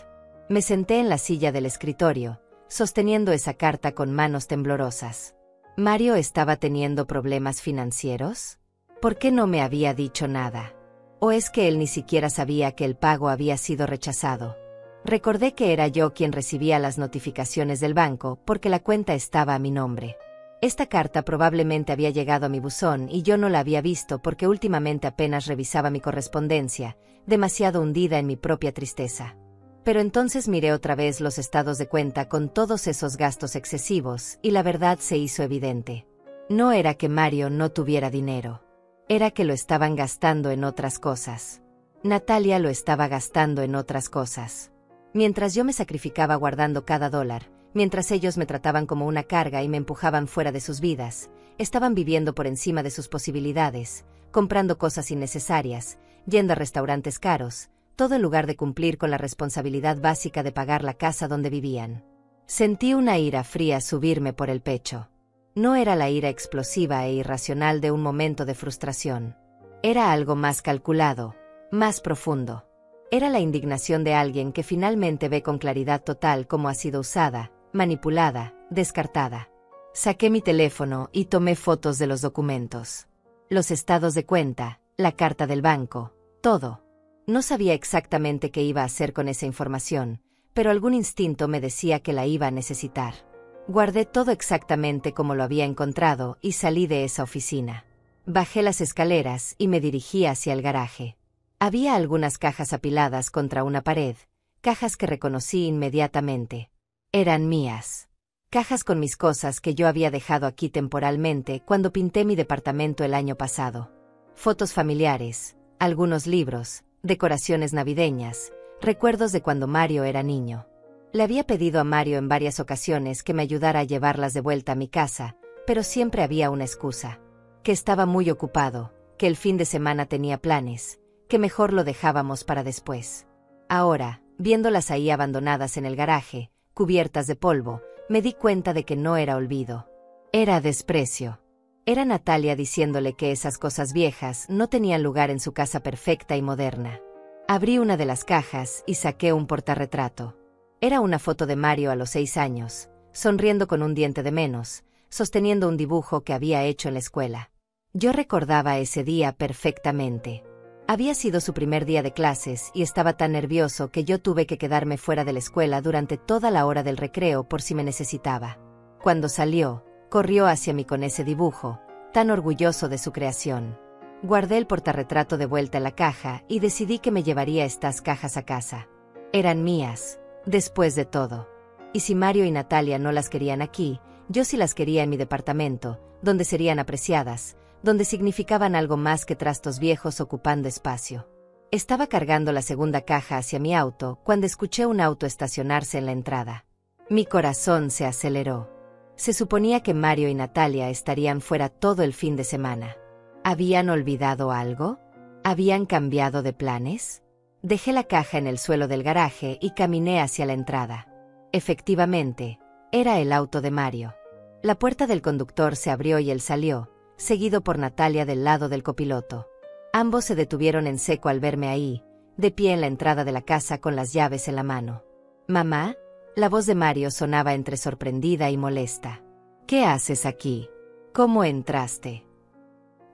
Me senté en la silla del escritorio, sosteniendo esa carta con manos temblorosas. ¿Mario estaba teniendo problemas financieros? ¿Por qué no me había dicho nada? ¿O es que él ni siquiera sabía que el pago había sido rechazado? Recordé que era yo quien recibía las notificaciones del banco porque la cuenta estaba a mi nombre. Esta carta probablemente había llegado a mi buzón y yo no la había visto porque últimamente apenas revisaba mi correspondencia, demasiado hundida en mi propia tristeza. Pero entonces miré otra vez los estados de cuenta con todos esos gastos excesivos y la verdad se hizo evidente. No era que Mario no tuviera dinero. Era que lo estaban gastando en otras cosas. Natalia lo estaba gastando en otras cosas. Mientras yo me sacrificaba guardando cada dólar, mientras ellos me trataban como una carga y me empujaban fuera de sus vidas, estaban viviendo por encima de sus posibilidades, comprando cosas innecesarias, yendo a restaurantes caros, todo en lugar de cumplir con la responsabilidad básica de pagar la casa donde vivían. Sentí una ira fría subirme por el pecho. No era la ira explosiva e irracional de un momento de frustración. Era algo más calculado, más profundo. Era la indignación de alguien que finalmente ve con claridad total cómo ha sido usada, manipulada, descartada. Saqué mi teléfono y tomé fotos de los documentos. Los estados de cuenta, la carta del banco, todo. No sabía exactamente qué iba a hacer con esa información, pero algún instinto me decía que la iba a necesitar. Guardé todo exactamente como lo había encontrado y salí de esa oficina. Bajé las escaleras y me dirigí hacia el garaje. Había algunas cajas apiladas contra una pared, cajas que reconocí inmediatamente. Eran mías. Cajas con mis cosas que yo había dejado aquí temporalmente cuando pinté mi departamento el año pasado. Fotos familiares, algunos libros, decoraciones navideñas, recuerdos de cuando Mario era niño. Le había pedido a Mario en varias ocasiones que me ayudara a llevarlas de vuelta a mi casa, pero siempre había una excusa. Que estaba muy ocupado, que el fin de semana tenía planes, que mejor lo dejábamos para después. Ahora, viéndolas ahí abandonadas en el garaje, cubiertas de polvo, me di cuenta de que no era olvido. Era desprecio. Era Natalia diciéndole que esas cosas viejas no tenían lugar en su casa perfecta y moderna. Abrí una de las cajas y saqué un portarretrato. Era una foto de Mario a los 6 años, sonriendo con un diente de menos, sosteniendo un dibujo que había hecho en la escuela. Yo recordaba ese día perfectamente. Había sido su primer día de clases y estaba tan nervioso que yo tuve que quedarme fuera de la escuela durante toda la hora del recreo por si me necesitaba. Cuando salió, corrió hacia mí con ese dibujo, tan orgulloso de su creación. Guardé el portarretrato de vuelta en la caja y decidí que me llevaría estas cajas a casa. Eran mías, después de todo. Y si Mario y Natalia no las querían aquí, yo sí las quería en mi departamento, donde serían apreciadas, donde significaban algo más que trastos viejos ocupando espacio. Estaba cargando la segunda caja hacia mi auto cuando escuché un auto estacionarse en la entrada. Mi corazón se aceleró. Se suponía que Mario y Natalia estarían fuera todo el fin de semana. ¿Habían olvidado algo? ¿Habían cambiado de planes? Dejé la caja en el suelo del garaje y caminé hacia la entrada. Efectivamente, era el auto de Mario. La puerta del conductor se abrió y él salió, seguido por Natalia del lado del copiloto. Ambos se detuvieron en seco al verme ahí, de pie en la entrada de la casa con las llaves en la mano. «Mamá», la voz de Mario sonaba entre sorprendida y molesta. «¿Qué haces aquí? ¿Cómo entraste?»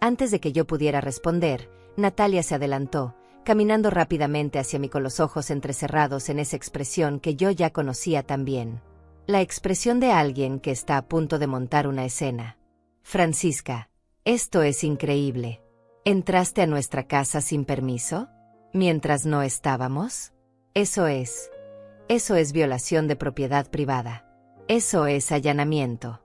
Antes de que yo pudiera responder, Natalia se adelantó, caminando rápidamente hacia mí con los ojos entrecerrados en esa expresión que yo ya conocía tan bien. La expresión de alguien que está a punto de montar una escena. «Francisca, esto es increíble. ¿Entraste a nuestra casa sin permiso? ¿Mientras no estábamos? Eso es violación de propiedad privada. Eso es allanamiento».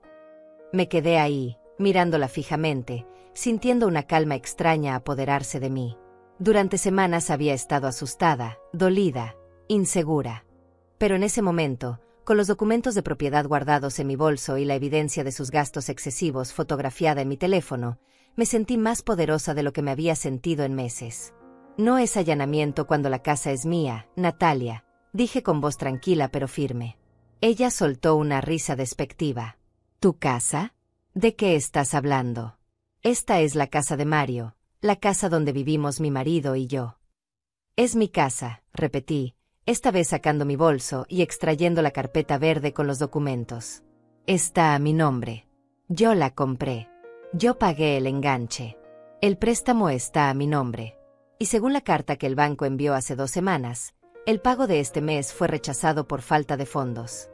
Me quedé ahí, mirándola fijamente, sintiendo una calma extraña apoderarse de mí. Durante semanas había estado asustada, dolida, insegura. Pero en ese momento, con los documentos de propiedad guardados en mi bolso y la evidencia de sus gastos excesivos fotografiada en mi teléfono, me sentí más poderosa de lo que me había sentido en meses. «No es allanamiento cuando la casa es mía, Natalia», dije con voz tranquila pero firme. Ella soltó una risa despectiva. «¿Tu casa? ¿De qué estás hablando? Esta es la casa de Mario, la casa donde vivimos mi marido y yo». «Es mi casa», repetí, esta vez sacando mi bolso y extrayendo la carpeta verde con los documentos. «Está a mi nombre. Yo la compré. Yo pagué el enganche. El préstamo está a mi nombre. Y según la carta que el banco envió hace 2 semanas, el pago de este mes fue rechazado por falta de fondos».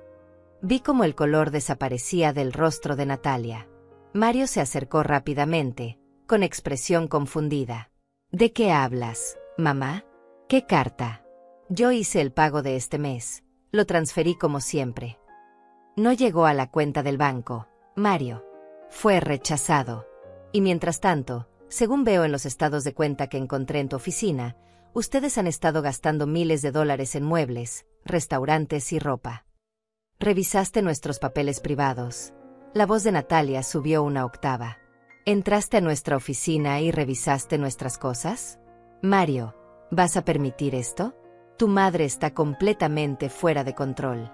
Vi cómo el color desaparecía del rostro de Natalia. Mario se acercó rápidamente, con expresión confundida. «¿De qué hablas, mamá? ¿Qué carta?» «Yo hice el pago de este mes. Lo transferí como siempre. No llegó a la cuenta del banco, Mario. Fue rechazado. Y mientras tanto, según veo en los estados de cuenta que encontré en tu oficina, ustedes han estado gastando miles de dólares en muebles, restaurantes y ropa. ¿Revisaste nuestros papeles privados?» La voz de Natalia subió una octava. «¿Entraste a nuestra oficina y revisaste nuestras cosas? Mario, ¿vas a permitir esto? Tu madre está completamente fuera de control».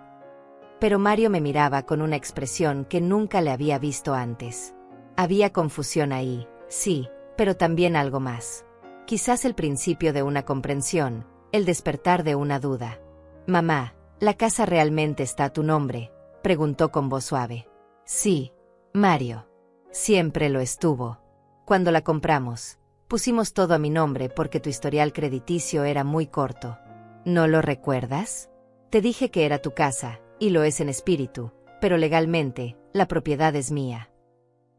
Pero Mario me miraba con una expresión que nunca le había visto antes. Había confusión ahí, sí, pero también algo más. Quizás el principio de una comprensión, el despertar de una duda. «Mamá, ¿la casa realmente está a tu nombre?», preguntó con voz suave. «Sí, Mario. Siempre lo estuvo. Cuando la compramos, pusimos todo a mi nombre porque tu historial crediticio era muy corto. ¿No lo recuerdas? Te dije que era tu casa, y lo es en espíritu, pero legalmente, la propiedad es mía».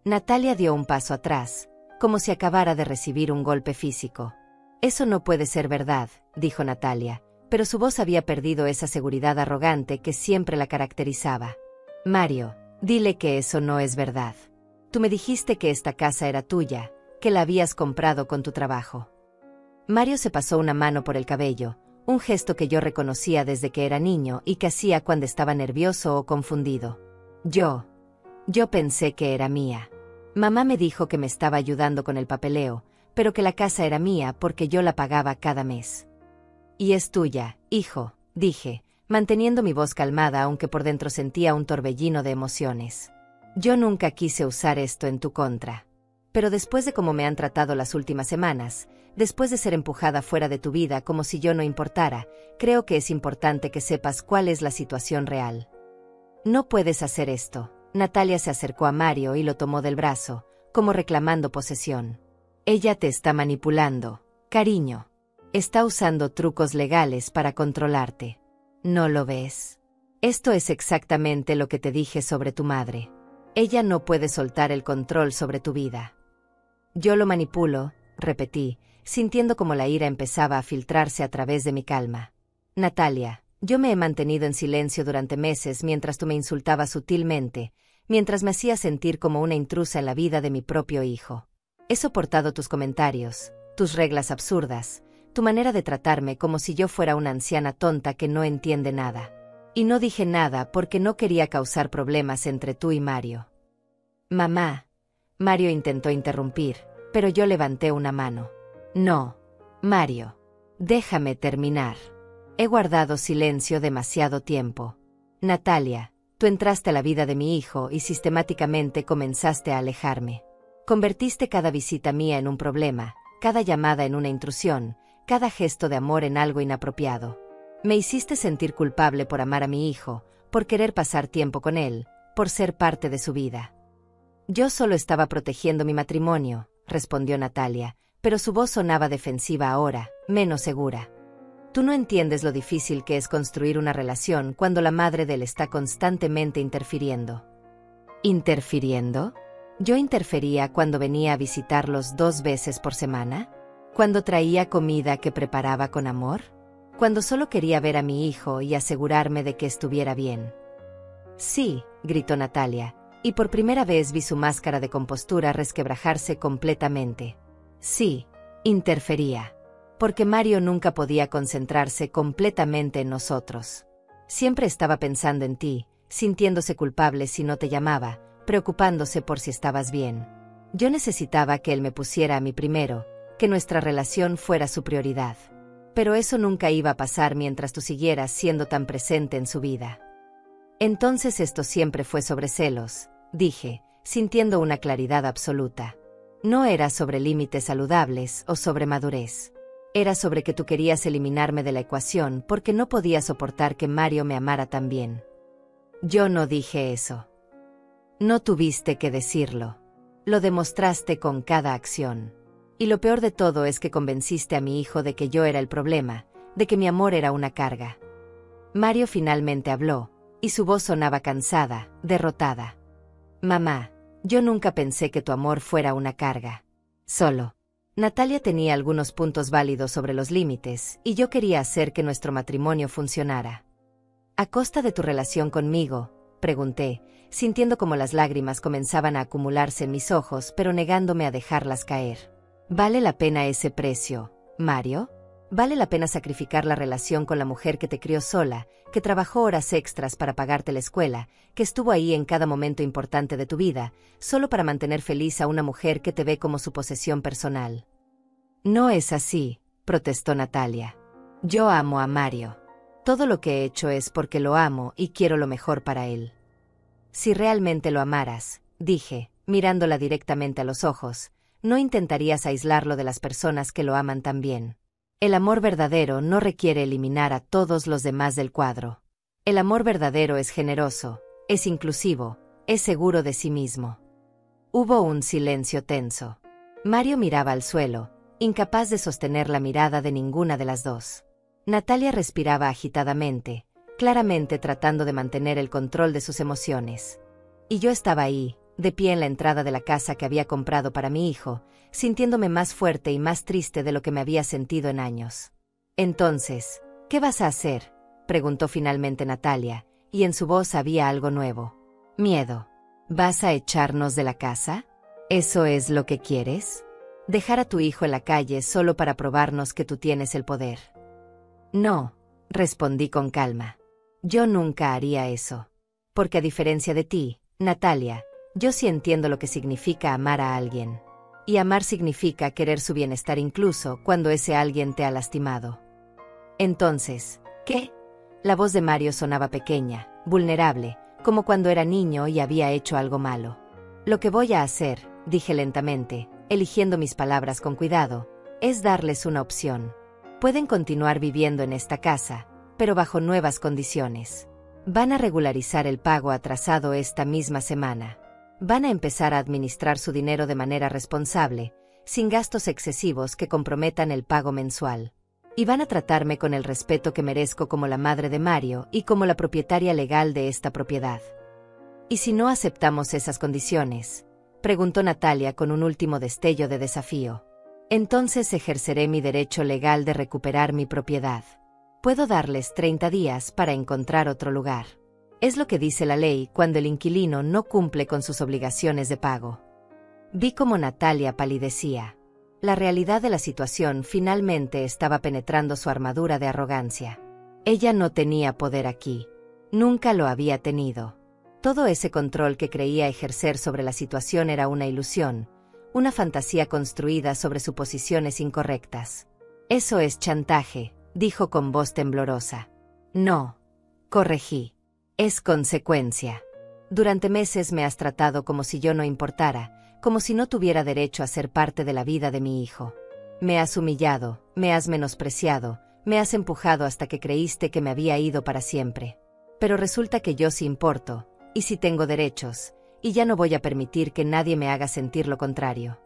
Natalia dio un paso atrás, como si acabara de recibir un golpe físico. «Eso no puede ser verdad», dijo Natalia, pero su voz había perdido esa seguridad arrogante que siempre la caracterizaba. «Mario, dile que eso no es verdad. Tú me dijiste que esta casa era tuya, que la habías comprado con tu trabajo». Mario se pasó una mano por el cabello, un gesto que yo reconocía desde que era niño y que hacía cuando estaba nervioso o confundido. Yo pensé que era mía. Mamá me dijo que me estaba ayudando con el papeleo, pero que la casa era mía porque yo la pagaba cada mes. «Y es tuya, hijo», dije, manteniendo mi voz calmada aunque por dentro sentía un torbellino de emociones. «Yo nunca quise usar esto en tu contra. Pero después de cómo me han tratado las últimas semanas, después de ser empujada fuera de tu vida como si yo no importara, creo que es importante que sepas cuál es la situación real. No puedes hacer esto». Natalia se acercó a Mario y lo tomó del brazo, como reclamando posesión. «Ella te está manipulando. Cariño, está usando trucos legales para controlarte. ¿No lo ves? Esto es exactamente lo que te dije sobre tu madre. Ella no puede soltar el control sobre tu vida. Yo lo manipulo, repetí, sintiendo como la ira empezaba a filtrarse a través de mi calma. Natalia, yo me he mantenido en silencio durante meses mientras tú me insultabas sutilmente, mientras me hacías sentir como una intrusa en la vida de mi propio hijo. He soportado tus comentarios, tus reglas absurdas, tu manera de tratarme como si yo fuera una anciana tonta que no entiende nada. Y no dije nada porque no quería causar problemas entre tú y Mario. Mamá. Mario intentó interrumpir, pero yo levanté una mano. No, Mario. Déjame terminar. He guardado silencio demasiado tiempo. Natalia, tú entraste a la vida de mi hijo y sistemáticamente comenzaste a alejarme. Convertiste cada visita mía en un problema, cada llamada en una intrusión, cada gesto de amor en algo inapropiado. Me hiciste sentir culpable por amar a mi hijo, por querer pasar tiempo con él, por ser parte de su vida. Yo solo estaba protegiendo mi matrimonio, respondió Natalia, pero su voz sonaba defensiva ahora, menos segura. Tú no entiendes lo difícil que es construir una relación cuando la madre de él está constantemente interfiriendo. ¿Interfiriendo? ¿Yo interfería cuando venía a visitarlos 2 veces por semana? ¿Cuando traía comida que preparaba con amor? ¿Cuando solo quería ver a mi hijo y asegurarme de que estuviera bien? Sí, gritó Natalia, y por primera vez vi su máscara de compostura resquebrajarse completamente. Sí, interfería. Porque Mario nunca podía concentrarse completamente en nosotros. Siempre estaba pensando en ti, sintiéndose culpable si no te llamaba, preocupándose por si estabas bien. Yo necesitaba que él me pusiera a mí primero, que nuestra relación fuera su prioridad. Pero eso nunca iba a pasar mientras tú siguieras siendo tan presente en su vida. Entonces esto siempre fue sobre celos, dije, sintiendo una claridad absoluta. No era sobre límites saludables o sobre madurez. Era sobre que tú querías eliminarme de la ecuación porque no podía soportar que Mario me amara tan bien. Yo no dije eso. No tuviste que decirlo. Lo demostraste con cada acción. Y lo peor de todo es que convenciste a mi hijo de que yo era el problema, de que mi amor era una carga. Mario finalmente habló, y su voz sonaba cansada, derrotada. Mamá, yo nunca pensé que tu amor fuera una carga. Solo. Natalia tenía algunos puntos válidos sobre los límites, y yo quería hacer que nuestro matrimonio funcionara. ¿A costa de tu relación conmigo?, pregunté, sintiendo como las lágrimas comenzaban a acumularse en mis ojos, pero negándome a dejarlas caer. ¿Vale la pena ese precio, Mario? ¿Vale la pena sacrificar la relación con la mujer que te crió sola, que trabajó horas extras para pagarte la escuela, que estuvo ahí en cada momento importante de tu vida, solo para mantener feliz a una mujer que te ve como su posesión personal? No es así, protestó Natalia. Yo amo a Mario. Todo lo que he hecho es porque lo amo y quiero lo mejor para él. Si realmente lo amaras, dije, mirándola directamente a los ojos, no intentarías aislarlo de las personas que lo aman también. El amor verdadero no requiere eliminar a todos los demás del cuadro. El amor verdadero es generoso, es inclusivo, es seguro de sí mismo. Hubo un silencio tenso. Mario miraba al suelo, incapaz de sostener la mirada de ninguna de las dos. Natalia respiraba agitadamente, claramente tratando de mantener el control de sus emociones. Y yo estaba ahí, de pie en la entrada de la casa que había comprado para mi hijo, sintiéndome más fuerte y más triste de lo que me había sentido en años. Entonces, ¿qué vas a hacer?, preguntó finalmente Natalia, y en su voz había algo nuevo. Miedo. ¿Vas a echarnos de la casa? ¿Eso es lo que quieres? ¿Dejar a tu hijo en la calle solo para probarnos que tú tienes el poder? No, respondí con calma. Yo nunca haría eso. Porque a diferencia de ti, Natalia, yo sí entiendo lo que significa amar a alguien. Y amar significa querer su bienestar incluso cuando ese alguien te ha lastimado. Entonces, ¿qué? La voz de Mario sonaba pequeña, vulnerable, como cuando era niño y había hecho algo malo. Lo que voy a hacer, dije lentamente, eligiendo mis palabras con cuidado, es darles una opción. Pueden continuar viviendo en esta casa, pero bajo nuevas condiciones. Van a regularizar el pago atrasado esta misma semana. Van a empezar a administrar su dinero de manera responsable, sin gastos excesivos que comprometan el pago mensual. Y van a tratarme con el respeto que merezco como la madre de Mario y como la propietaria legal de esta propiedad. ¿Y si no aceptamos esas condiciones?, preguntó Natalia con un último destello de desafío. Entonces ejerceré mi derecho legal de recuperar mi propiedad. Puedo darles 30 días para encontrar otro lugar. Es lo que dice la ley cuando el inquilino no cumple con sus obligaciones de pago. Vi cómo Natalia palidecía. La realidad de la situación finalmente estaba penetrando su armadura de arrogancia. Ella no tenía poder aquí. Nunca lo había tenido. Todo ese control que creía ejercer sobre la situación era una ilusión, una fantasía construida sobre suposiciones incorrectas. Eso es chantaje, dijo con voz temblorosa. No, corregí. Es consecuencia. Durante meses me has tratado como si yo no importara, como si no tuviera derecho a ser parte de la vida de mi hijo. Me has humillado, me has menospreciado, me has empujado hasta que creíste que me había ido para siempre. Pero resulta que yo sí importo, y sí tengo derechos, y ya no voy a permitir que nadie me haga sentir lo contrario.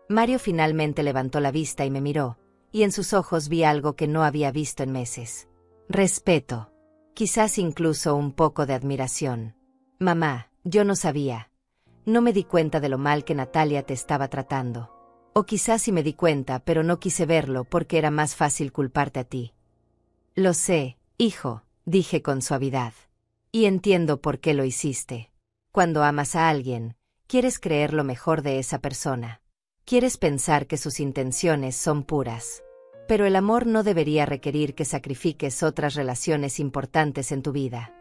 Mario finalmente levantó la vista y me miró, y en sus ojos vi algo que no había visto en meses. Respeto. Quizás incluso un poco de admiración. Mamá, yo no sabía. No me di cuenta de lo mal que Natalia te estaba tratando. O quizás sí me di cuenta, pero no quise verlo porque era más fácil culparte a ti. Lo sé, hijo, dije con suavidad. Y entiendo por qué lo hiciste. Cuando amas a alguien, quieres creer lo mejor de esa persona. Quieres pensar que sus intenciones son puras. Pero el amor no debería requerir que sacrifiques otras relaciones importantes en tu vida.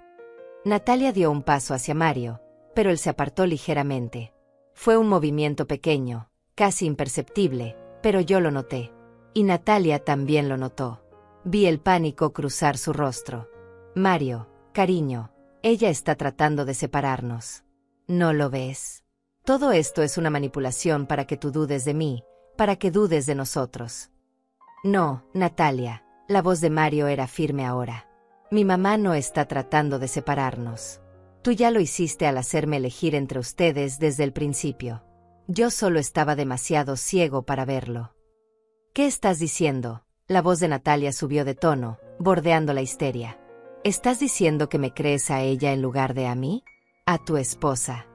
Natalia dio un paso hacia Mario, pero él se apartó ligeramente. Fue un movimiento pequeño, casi imperceptible, pero yo lo noté. Y Natalia también lo notó. Vi el pánico cruzar su rostro. Mario, cariño, ella está tratando de separarnos. ¿No lo ves? Todo esto es una manipulación para que tú dudes de mí, para que dudes de nosotros. No, Natalia, la voz de Mario era firme ahora. Mi mamá no está tratando de separarnos. Tú ya lo hiciste al hacerme elegir entre ustedes desde el principio. Yo solo estaba demasiado ciego para verlo. ¿Qué estás diciendo? La voz de Natalia subió de tono, bordeando la histeria. ¿Estás diciendo que me crees a ella en lugar de a mí? A tu esposa.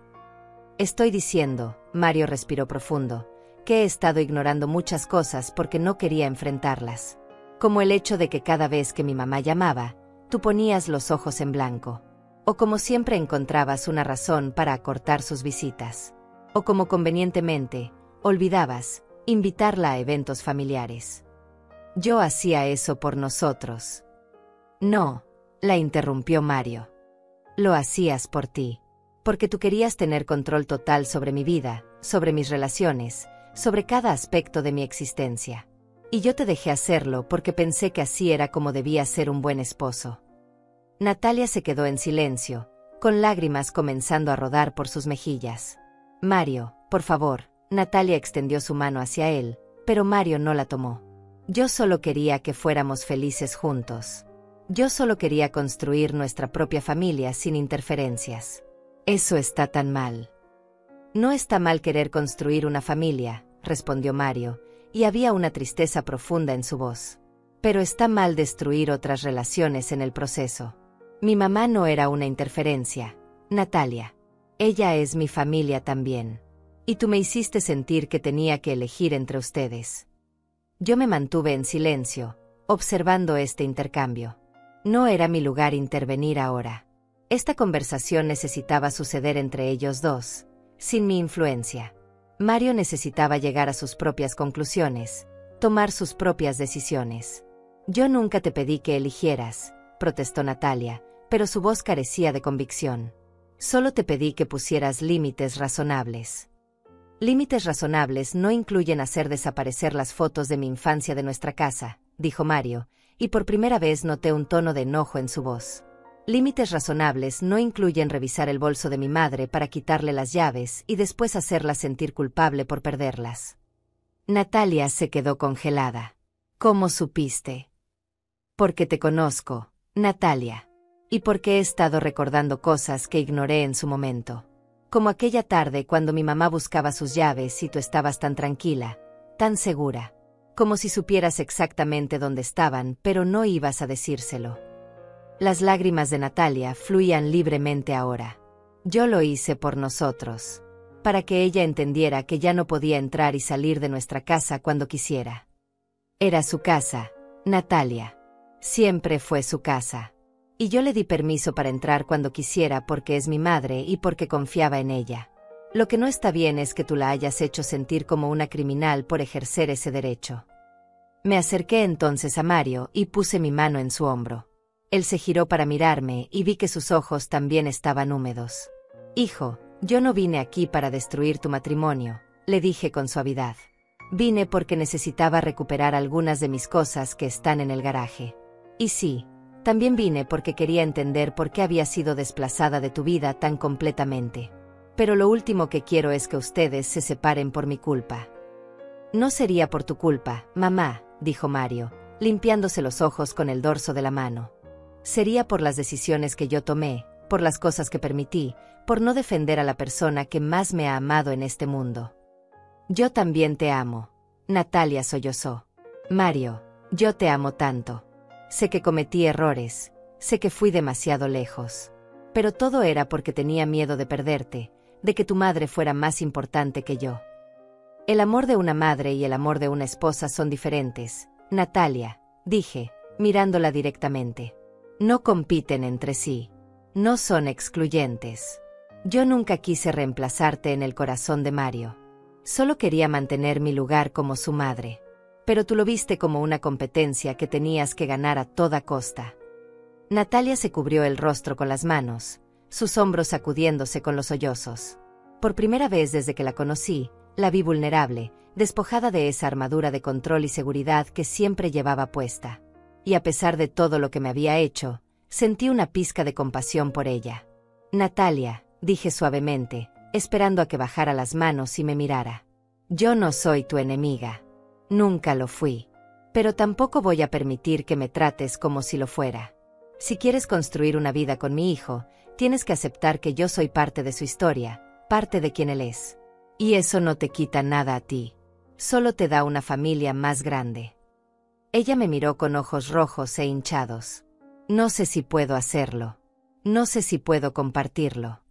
Estoy diciendo, Mario respiró profundo, que he estado ignorando muchas cosas porque no quería enfrentarlas. Como el hecho de que cada vez que mi mamá llamaba, tú ponías los ojos en blanco. O como siempre encontrabas una razón para acortar sus visitas. O como convenientemente, olvidabas, invitarla a eventos familiares. Yo hacía eso por nosotros. No, la interrumpió Mario. Lo hacías por ti. Porque tú querías tener control total sobre mi vida, sobre mis relaciones, sobre cada aspecto de mi existencia. Y yo te dejé hacerlo porque pensé que así era como debía ser un buen esposo. Natalia se quedó en silencio, con lágrimas comenzando a rodar por sus mejillas. Mario, por favor. Natalia extendió su mano hacia él, pero Mario no la tomó. Yo solo quería que fuéramos felices juntos. Yo solo quería construir nuestra propia familia sin interferencias. Eso está tan mal. No está mal querer construir una familia, respondió Mario, y había una tristeza profunda en su voz. Pero está mal destruir otras relaciones en el proceso. Mi mamá no era una interferencia, Natalia. Ella es mi familia también. Y tú me hiciste sentir que tenía que elegir entre ustedes. Yo me mantuve en silencio, observando este intercambio. No era mi lugar intervenir ahora. Esta conversación necesitaba suceder entre ellos dos, sin mi influencia. Mario necesitaba llegar a sus propias conclusiones, tomar sus propias decisiones. Yo nunca te pedí que eligieras, protestó Natalia, pero su voz carecía de convicción. Solo te pedí que pusieras límites razonables. Límites razonables no incluyen hacer desaparecer las fotos de mi infancia de nuestra casa, dijo Mario, y por primera vez noté un tono de enojo en su voz. Límites razonables no incluyen revisar el bolso de mi madre para quitarle las llaves y después hacerla sentir culpable por perderlas. Natalia se quedó congelada. ¿Cómo supiste? Porque te conozco, Natalia. Y porque he estado recordando cosas que ignoré en su momento. Como aquella tarde cuando mi mamá buscaba sus llaves y tú estabas tan tranquila, tan segura. Como si supieras exactamente dónde estaban, pero no ibas a decírselo. Las lágrimas de Natalia fluían libremente ahora. Yo lo hice por nosotros. Para que ella entendiera que ya no podía entrar y salir de nuestra casa cuando quisiera. Era su casa, Natalia. Siempre fue su casa. Y yo le di permiso para entrar cuando quisiera porque es mi madre y porque confiaba en ella. Lo que no está bien es que tú la hayas hecho sentir como una criminal por ejercer ese derecho. Me acerqué entonces a Mario y puse mi mano en su hombro. Él se giró para mirarme y vi que sus ojos también estaban húmedos. Hijo, yo no vine aquí para destruir tu matrimonio, le dije con suavidad. Vine porque necesitaba recuperar algunas de mis cosas que están en el garaje. Y sí, también vine porque quería entender por qué había sido desplazada de tu vida tan completamente. Pero lo último que quiero es que ustedes se separen por mi culpa. No sería por tu culpa, mamá, dijo Mario, limpiándose los ojos con el dorso de la mano. Sería por las decisiones que yo tomé, por las cosas que permití, por no defender a la persona que más me ha amado en este mundo. Yo también te amo. Natalia sollozó. Mario, yo te amo tanto. Sé que cometí errores, sé que fui demasiado lejos. Pero todo era porque tenía miedo de perderte, de que tu madre fuera más importante que yo. El amor de una madre y el amor de una esposa son diferentes, Natalia, dije, mirándola directamente. No compiten entre sí. No son excluyentes. Yo nunca quise reemplazarte en el corazón de Mario. Solo quería mantener mi lugar como su madre. Pero tú lo viste como una competencia que tenías que ganar a toda costa. Natalia se cubrió el rostro con las manos, sus hombros sacudiéndose con los sollozos. Por primera vez desde que la conocí, la vi vulnerable, despojada de esa armadura de control y seguridad que siempre llevaba puesta. Y a pesar de todo lo que me había hecho, sentí una pizca de compasión por ella. Natalia, dije suavemente, esperando a que bajara las manos y me mirara. Yo no soy tu enemiga. Nunca lo fui. Pero tampoco voy a permitir que me trates como si lo fuera. Si quieres construir una vida con mi hijo, tienes que aceptar que yo soy parte de su historia, parte de quien él es. Y eso no te quita nada a ti. Solo te da una familia más grande. Ella me miró con ojos rojos e hinchados. No sé si puedo hacerlo. No sé si puedo compartirlo.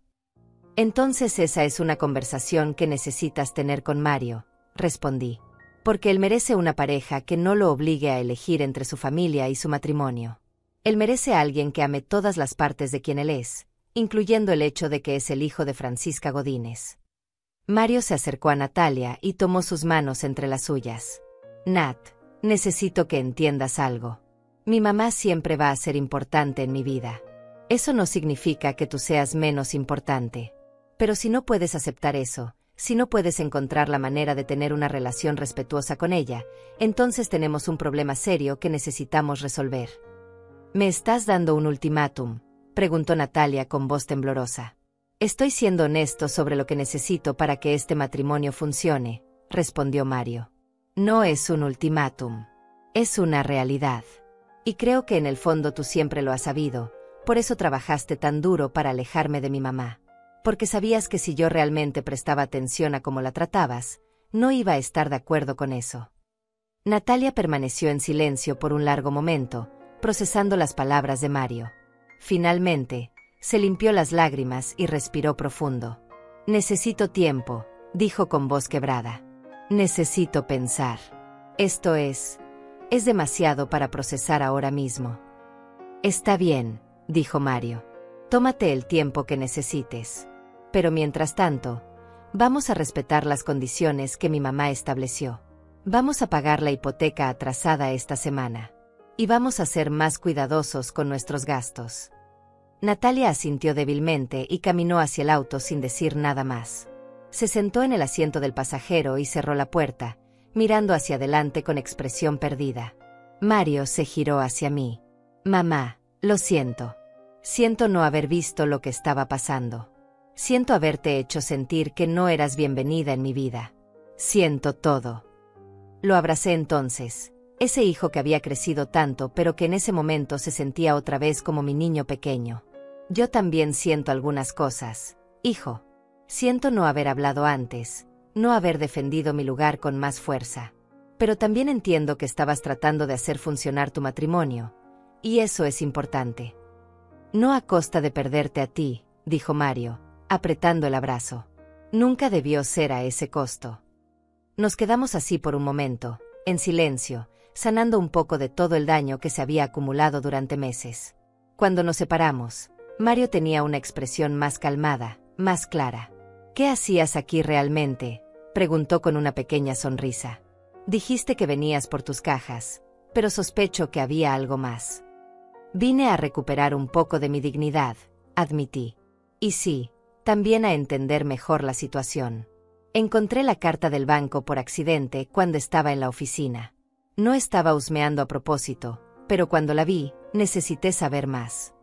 Entonces esa es una conversación que necesitas tener con Mario, respondí. Porque él merece una pareja que no lo obligue a elegir entre su familia y su matrimonio. Él merece a alguien que ame todas las partes de quien él es, incluyendo el hecho de que es el hijo de Francisca Godínez. Mario se acercó a Natalia y tomó sus manos entre las suyas. Nat, necesito que entiendas algo. Mi mamá siempre va a ser importante en mi vida. Eso no significa que tú seas menos importante. Pero si no puedes aceptar eso, si no puedes encontrar la manera de tener una relación respetuosa con ella, entonces tenemos un problema serio que necesitamos resolver. ¿Me estás dando un ultimátum?, preguntó Natalia con voz temblorosa. Estoy siendo honesto sobre lo que necesito para que este matrimonio funcione, respondió Mario. No es un ultimátum. Es una realidad. Y creo que en el fondo tú siempre lo has sabido, por eso trabajaste tan duro para alejarme de mi mamá. Porque sabías que si yo realmente prestaba atención a cómo la tratabas, no iba a estar de acuerdo con eso. Natalia permaneció en silencio por un largo momento, procesando las palabras de Mario. Finalmente, se limpió las lágrimas y respiró profundo. Necesito tiempo, dijo con voz quebrada. Necesito pensar. Esto es demasiado para procesar ahora mismo. Está bien, dijo Mario. Tómate el tiempo que necesites. Pero mientras tanto, vamos a respetar las condiciones que mi mamá estableció. Vamos a pagar la hipoteca atrasada esta semana. Y vamos a ser más cuidadosos con nuestros gastos. Natalia asintió débilmente y caminó hacia el auto sin decir nada más. Se sentó en el asiento del pasajero y cerró la puerta, mirando hacia adelante con expresión perdida. Mario se giró hacia mí. Mamá, lo siento. Siento no haber visto lo que estaba pasando. Siento haberte hecho sentir que no eras bienvenida en mi vida. Siento todo. Lo abracé entonces, ese hijo que había crecido tanto pero que en ese momento se sentía otra vez como mi niño pequeño. Yo también siento algunas cosas, hijo. Siento no haber hablado antes, no haber defendido mi lugar con más fuerza. Pero también entiendo que estabas tratando de hacer funcionar tu matrimonio, y eso es importante. No a costa de perderte a ti, dijo Mario, apretando el abrazo. Nunca debió ser a ese costo. Nos quedamos así por un momento, en silencio, sanando un poco de todo el daño que se había acumulado durante meses. Cuando nos separamos, Mario tenía una expresión más calmada, más clara. ¿Qué hacías aquí realmente?, preguntó con una pequeña sonrisa. Dijiste que venías por tus cajas, pero sospecho que había algo más. Vine a recuperar un poco de mi dignidad, admití. Y sí, también a entender mejor la situación. Encontré la carta del banco por accidente cuando estaba en la oficina. No estaba husmeando a propósito, pero cuando la vi, necesité saber más.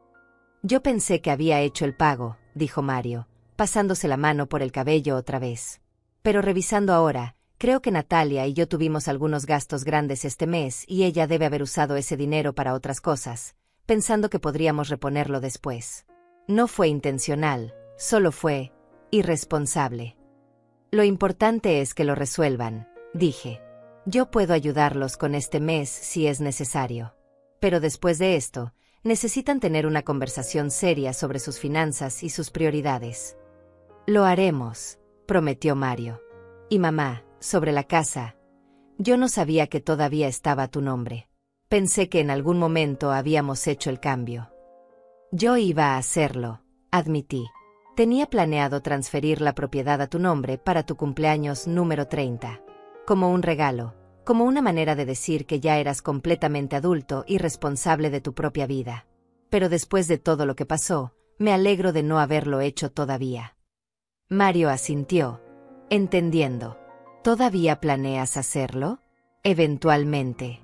Yo pensé que había hecho el pago, dijo Mario, pasándose la mano por el cabello otra vez. Pero revisando ahora, creo que Natalia y yo tuvimos algunos gastos grandes este mes y ella debe haber usado ese dinero para otras cosas, pensando que podríamos reponerlo después. No fue intencional, solo fue irresponsable. Lo importante es que lo resuelvan, dije. Yo puedo ayudarlos con este mes si es necesario. Pero después de esto, necesitan tener una conversación seria sobre sus finanzas y sus prioridades. Lo haremos, prometió Mario. Y mamá, sobre la casa. Yo no sabía que todavía estaba a tu nombre. Pensé que en algún momento habíamos hecho el cambio. Yo iba a hacerlo, admití. Tenía planeado transferir la propiedad a tu nombre para tu cumpleaños número 30. Como un regalo, como una manera de decir que ya eras completamente adulto y responsable de tu propia vida. Pero después de todo lo que pasó, me alegro de no haberlo hecho todavía. Mario asintió, entendiendo. ¿Todavía planeas hacerlo? Eventualmente.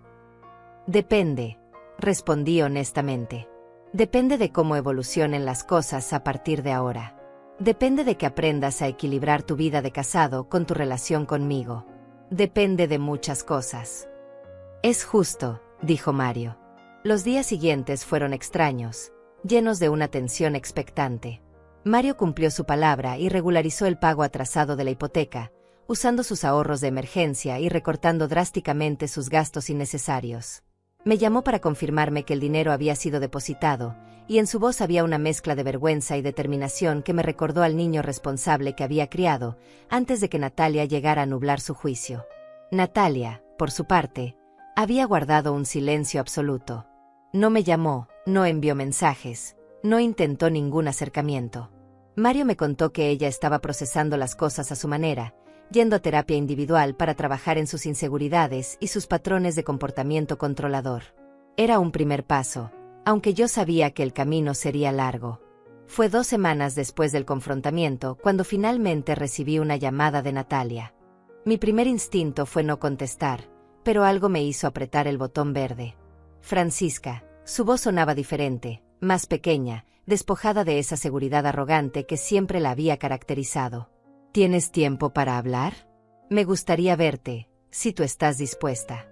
Depende, respondí honestamente. Depende de cómo evolucionen las cosas a partir de ahora. Depende de que aprendas a equilibrar tu vida de casado con tu relación conmigo. Depende de muchas cosas. Es justo, dijo Mario. Los días siguientes fueron extraños, llenos de una tensión expectante. Mario cumplió su palabra y regularizó el pago atrasado de la hipoteca, usando sus ahorros de emergencia y recortando drásticamente sus gastos innecesarios. Me llamó para confirmarme que el dinero había sido depositado, y en su voz había una mezcla de vergüenza y determinación que me recordó al niño responsable que había criado, antes de que Natalia llegara a nublar su juicio. Natalia, por su parte, había guardado un silencio absoluto. No me llamó, no envió mensajes, no intentó ningún acercamiento. Mario me contó que ella estaba procesando las cosas a su manera, yendo a terapia individual para trabajar en sus inseguridades y sus patrones de comportamiento controlador. Era un primer paso, aunque yo sabía que el camino sería largo. Fue 2 semanas después del confrontamiento cuando finalmente recibí una llamada de Natalia. Mi primer instinto fue no contestar, pero algo me hizo apretar el botón verde. Francisca, su voz sonaba diferente, más pequeña, despojada de esa seguridad arrogante que siempre la había caracterizado. ¿Tienes tiempo para hablar? Me gustaría verte, si tú estás dispuesta.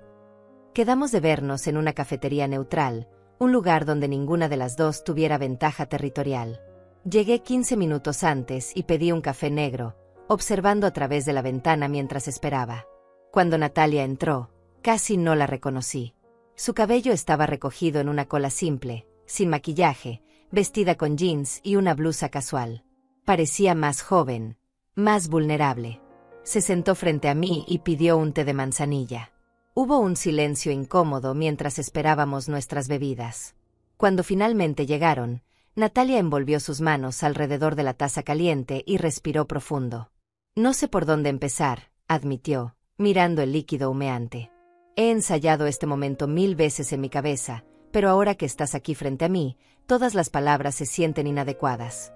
Quedamos de vernos en una cafetería neutral, un lugar donde ninguna de las dos tuviera ventaja territorial. Llegué 15 minutos antes y pedí un café negro, observando a través de la ventana mientras esperaba. Cuando Natalia entró, casi no la reconocí. Su cabello estaba recogido en una cola simple, sin maquillaje, vestida con jeans y una blusa casual. Parecía más joven, más vulnerable. Se sentó frente a mí y pidió un té de manzanilla. Hubo un silencio incómodo mientras esperábamos nuestras bebidas. Cuando finalmente llegaron, Natalia envolvió sus manos alrededor de la taza caliente y respiró profundo. No sé por dónde empezar, admitió, mirando el líquido humeante. He ensayado este momento 1000 veces en mi cabeza, pero ahora que estás aquí frente a mí, todas las palabras se sienten inadecuadas.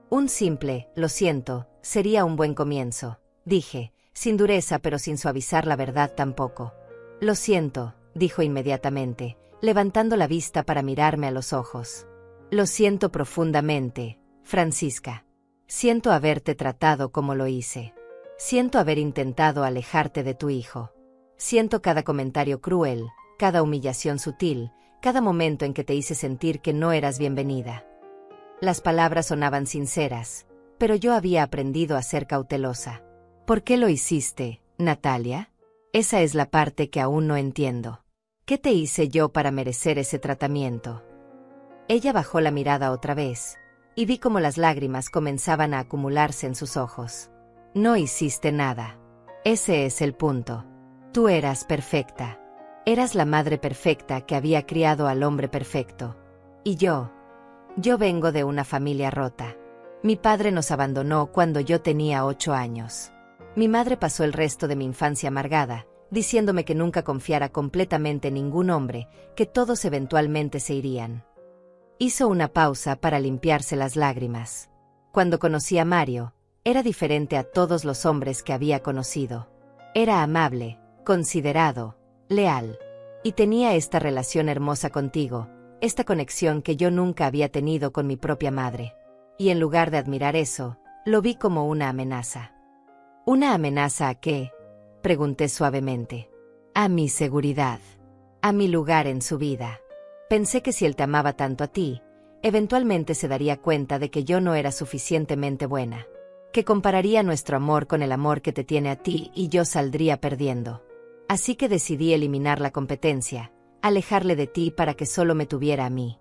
Un simple, lo siento, sería un buen comienzo, dije, sin dureza pero sin suavizar la verdad tampoco. Lo siento, dijo inmediatamente, levantando la vista para mirarme a los ojos. Lo siento profundamente, Francisca. Siento haberte tratado como lo hice. Siento haber intentado alejarte de tu hijo. Siento cada comentario cruel, cada humillación sutil, cada momento en que te hice sentir que no eras bienvenida. Las palabras sonaban sinceras, pero yo había aprendido a ser cautelosa. ¿Por qué lo hiciste, Natalia? Esa es la parte que aún no entiendo. ¿Qué te hice yo para merecer ese tratamiento? Ella bajó la mirada otra vez, y vi cómo las lágrimas comenzaban a acumularse en sus ojos. No hiciste nada. Ese es el punto. Tú eras perfecta. Eras la madre perfecta que había criado al hombre perfecto. Y yo vengo de una familia rota. Mi padre nos abandonó cuando yo tenía 8 años. Mi madre pasó el resto de mi infancia amargada, diciéndome que nunca confiara completamente en ningún hombre, que todos eventualmente se irían. Hizo una pausa para limpiarse las lágrimas. Cuando conocí a Mario, era diferente a todos los hombres que había conocido. Era amable, considerado, leal. Y tenía esta relación hermosa contigo, esta conexión que yo nunca había tenido con mi propia madre. Y en lugar de admirar eso, lo vi como una amenaza. ¿Una amenaza a qué?, pregunté suavemente. A mi seguridad. A mi lugar en su vida. Pensé que si él te amaba tanto a ti, eventualmente se daría cuenta de que yo no era suficientemente buena. Que compararía nuestro amor con el amor que te tiene a ti y yo saldría perdiendo. Así que decidí eliminar la competencia, alejarle de ti para que solo me tuviera a mí.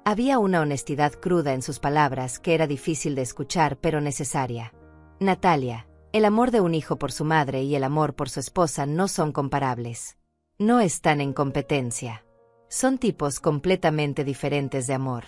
Había una honestidad cruda en sus palabras que era difícil de escuchar pero necesaria. Natalia, el amor de un hijo por su madre y el amor por su esposa no son comparables. No están en competencia. Son tipos completamente diferentes de amor.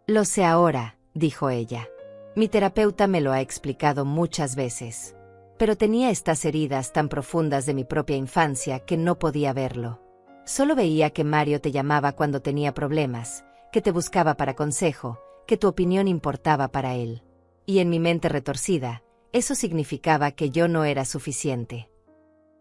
Lo sé ahora, dijo ella. Mi terapeuta me lo ha explicado muchas veces. Pero tenía estas heridas tan profundas de mi propia infancia que no podía verlo. Solo veía que Mario te llamaba cuando tenía problemas, que te buscaba para consejo, que tu opinión importaba para él. Y en mi mente retorcida, eso significaba que yo no era suficiente.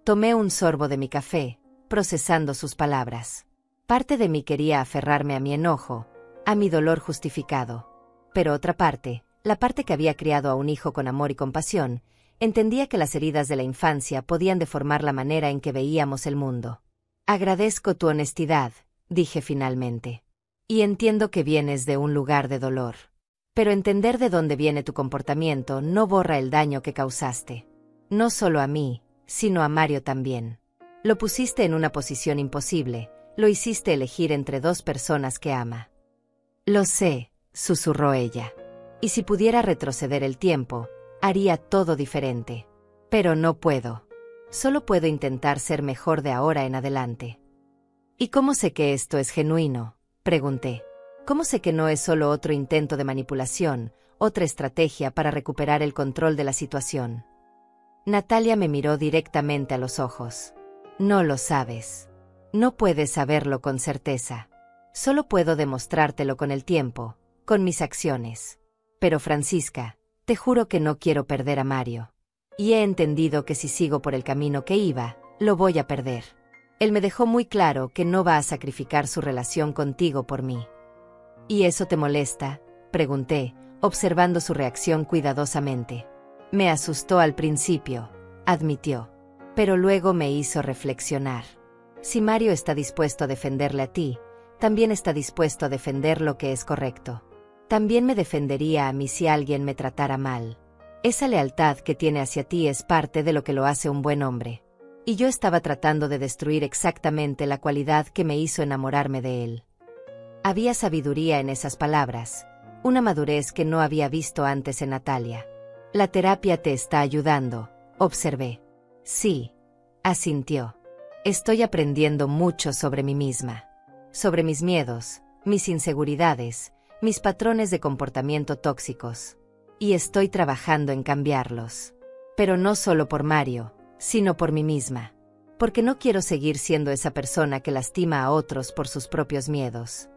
Tomé un sorbo de mi café, procesando sus palabras. Parte de mí quería aferrarme a mi enojo, a mi dolor justificado. Pero otra parte, la parte que había criado a un hijo con amor y compasión, entendía que las heridas de la infancia podían deformar la manera en que veíamos el mundo. Agradezco tu honestidad, dije finalmente. Y entiendo que vienes de un lugar de dolor. Pero entender de dónde viene tu comportamiento no borra el daño que causaste. No solo a mí, sino a Mario también. Lo pusiste en una posición imposible, lo hiciste elegir entre 2 personas que ama. Lo sé, susurró ella. Y si pudiera retroceder el tiempo, haría todo diferente. Pero no puedo. Solo puedo intentar ser mejor de ahora en adelante. ¿Y cómo sé que esto es genuino?, pregunté. ¿Cómo sé que no es solo otro intento de manipulación, otra estrategia para recuperar el control de la situación? Natalia me miró directamente a los ojos. No lo sabes. No puedes saberlo con certeza. Solo puedo demostrártelo con el tiempo, con mis acciones. Pero Francisca, te juro que no quiero perder a Mario. Y he entendido que si sigo por el camino que iba, lo voy a perder. Él me dejó muy claro que no va a sacrificar su relación contigo por mí. ¿Y eso te molesta?, pregunté, observando su reacción cuidadosamente. Me asustó al principio, admitió. Pero luego me hizo reflexionar. Si Mario está dispuesto a defenderle a ti, también está dispuesto a defender lo que es correcto. También me defendería a mí si alguien me tratara mal. Esa lealtad que tiene hacia ti es parte de lo que lo hace un buen hombre. Y yo estaba tratando de destruir exactamente la cualidad que me hizo enamorarme de él. Había sabiduría en esas palabras, una madurez que no había visto antes en Natalia. La terapia te está ayudando, observé. Sí, asintió. Estoy aprendiendo mucho sobre mí misma. Sobre mis miedos, mis inseguridades, mis patrones de comportamiento tóxicos. Y estoy trabajando en cambiarlos. Pero no solo por Mario, sino por mí misma. Porque no quiero seguir siendo esa persona que lastima a otros por sus propios miedos.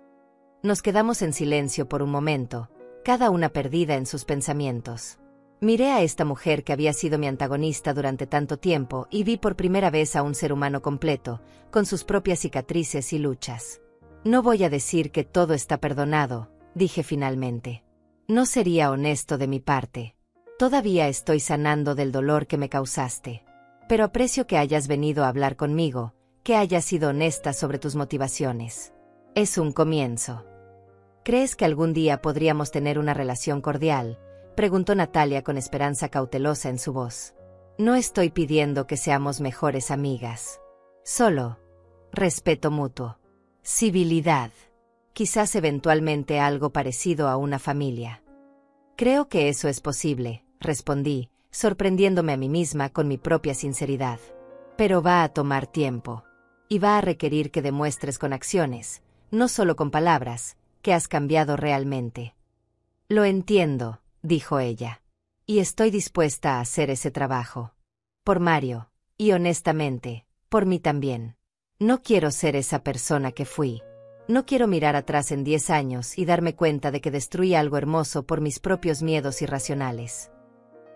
Nos quedamos en silencio por un momento, cada una perdida en sus pensamientos. Miré a esta mujer que había sido mi antagonista durante tanto tiempo y vi por primera vez a un ser humano completo, con sus propias cicatrices y luchas. No voy a decir que todo está perdonado, dije finalmente. No sería honesto de mi parte. Todavía estoy sanando del dolor que me causaste. Pero aprecio que hayas venido a hablar conmigo, que hayas sido honesta sobre tus motivaciones. Es un comienzo. ¿Crees que algún día podríamos tener una relación cordial?, preguntó Natalia con esperanza cautelosa en su voz. No estoy pidiendo que seamos mejores amigas. Solo respeto mutuo. Civilidad. Quizás eventualmente algo parecido a una familia. Creo que eso es posible, respondí, sorprendiéndome a mí misma con mi propia sinceridad. Pero va a tomar tiempo. Y va a requerir que demuestres con acciones, no solo con palabras, que has cambiado realmente. Lo entiendo, dijo ella. Y estoy dispuesta a hacer ese trabajo. Por Mario, y honestamente, por mí también. No quiero ser esa persona que fui. No quiero mirar atrás en 10 años y darme cuenta de que destruí algo hermoso por mis propios miedos irracionales.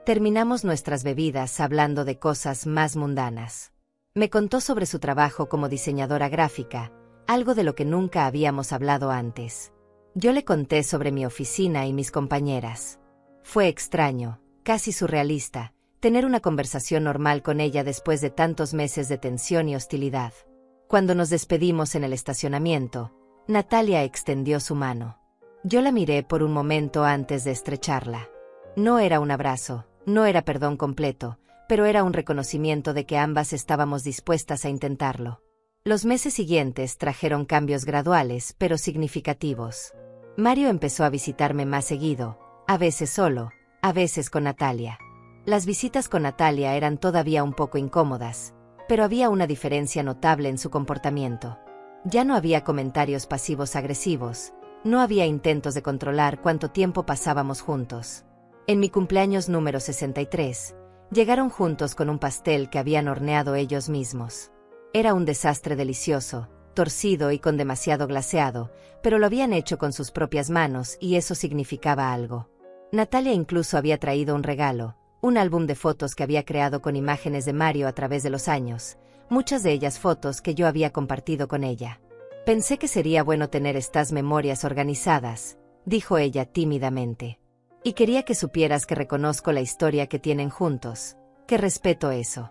Terminamos nuestras bebidas hablando de cosas más mundanas. Me contó sobre su trabajo como diseñadora gráfica, algo de lo que nunca habíamos hablado antes. Yo le conté sobre mi oficina y mis compañeras. Fue extraño, casi surrealista, tener una conversación normal con ella después de tantos meses de tensión y hostilidad. Cuando nos despedimos en el estacionamiento, Natalia extendió su mano. Yo la miré por un momento antes de estrecharla. No era un abrazo, no era perdón completo, pero era un reconocimiento de que ambas estábamos dispuestas a intentarlo. Los meses siguientes trajeron cambios graduales, pero significativos. Mario empezó a visitarme más seguido, a veces solo, a veces con Natalia. Las visitas con Natalia eran todavía un poco incómodas, pero había una diferencia notable en su comportamiento. Ya no había comentarios pasivos agresivos, no había intentos de controlar cuánto tiempo pasábamos juntos. En mi cumpleaños número 63, llegaron juntos con un pastel que habían horneado ellos mismos. Era un desastre delicioso, torcido y con demasiado glaseado, pero lo habían hecho con sus propias manos y eso significaba algo. Natalia incluso había traído un regalo, un álbum de fotos que había creado con imágenes de Mario a través de los años, muchas de ellas fotos que yo había compartido con ella. Pensé que sería bueno tener estas memorias organizadas, dijo ella tímidamente. Y quería que supieras que reconozco la historia que tienen juntos, que respeto eso.